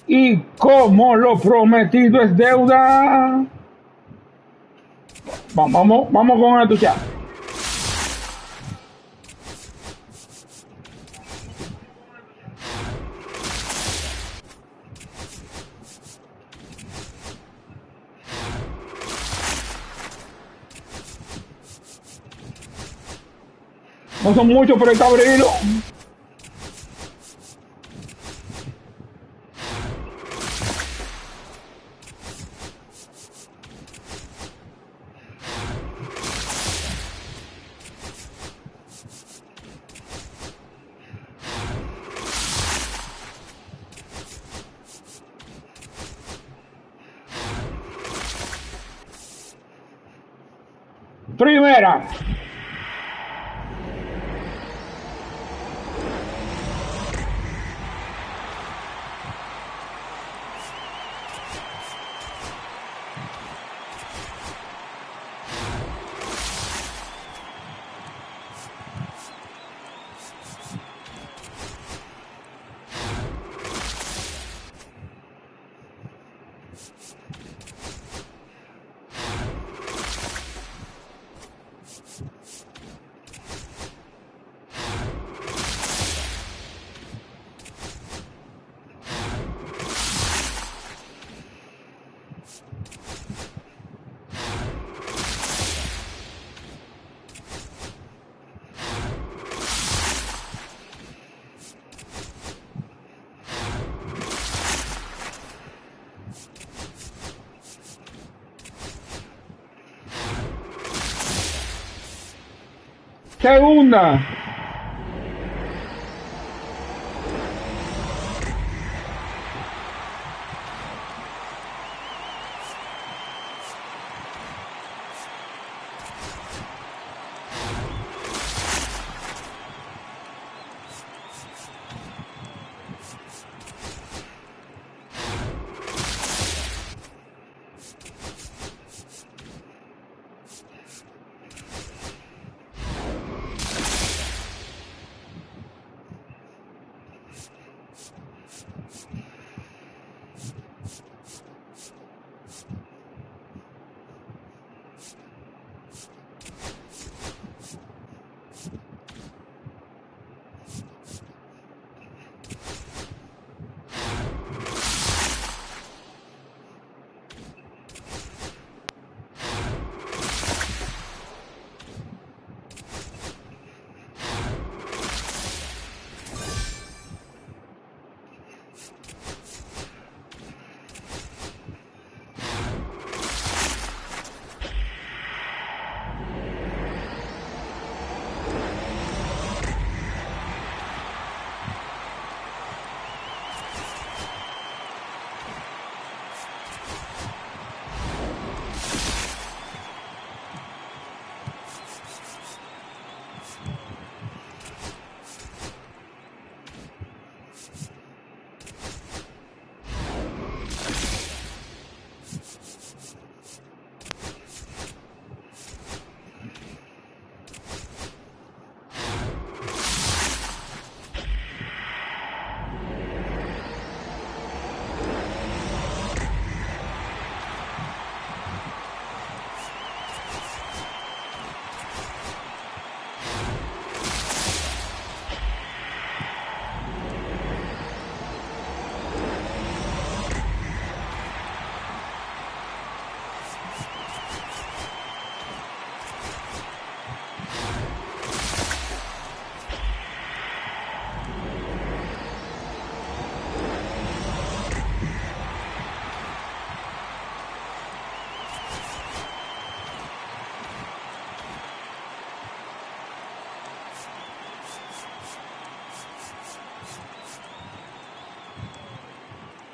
Y como lo prometido es deuda. Vamos con esto ya. No son muchos, pero hay que abrirlo. Primera. Segunda.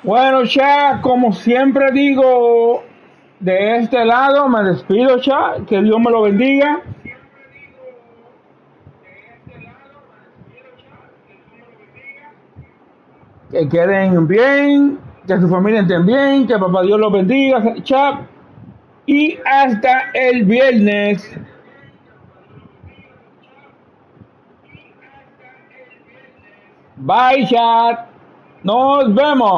Bueno, chat, como siempre digo, de este lado me despido, chat. Que Dios me lo bendiga. Que queden bien, que su familia estén bien, que papá Dios los bendiga, chat. Y hasta el viernes. Bye, chat. Nos vemos.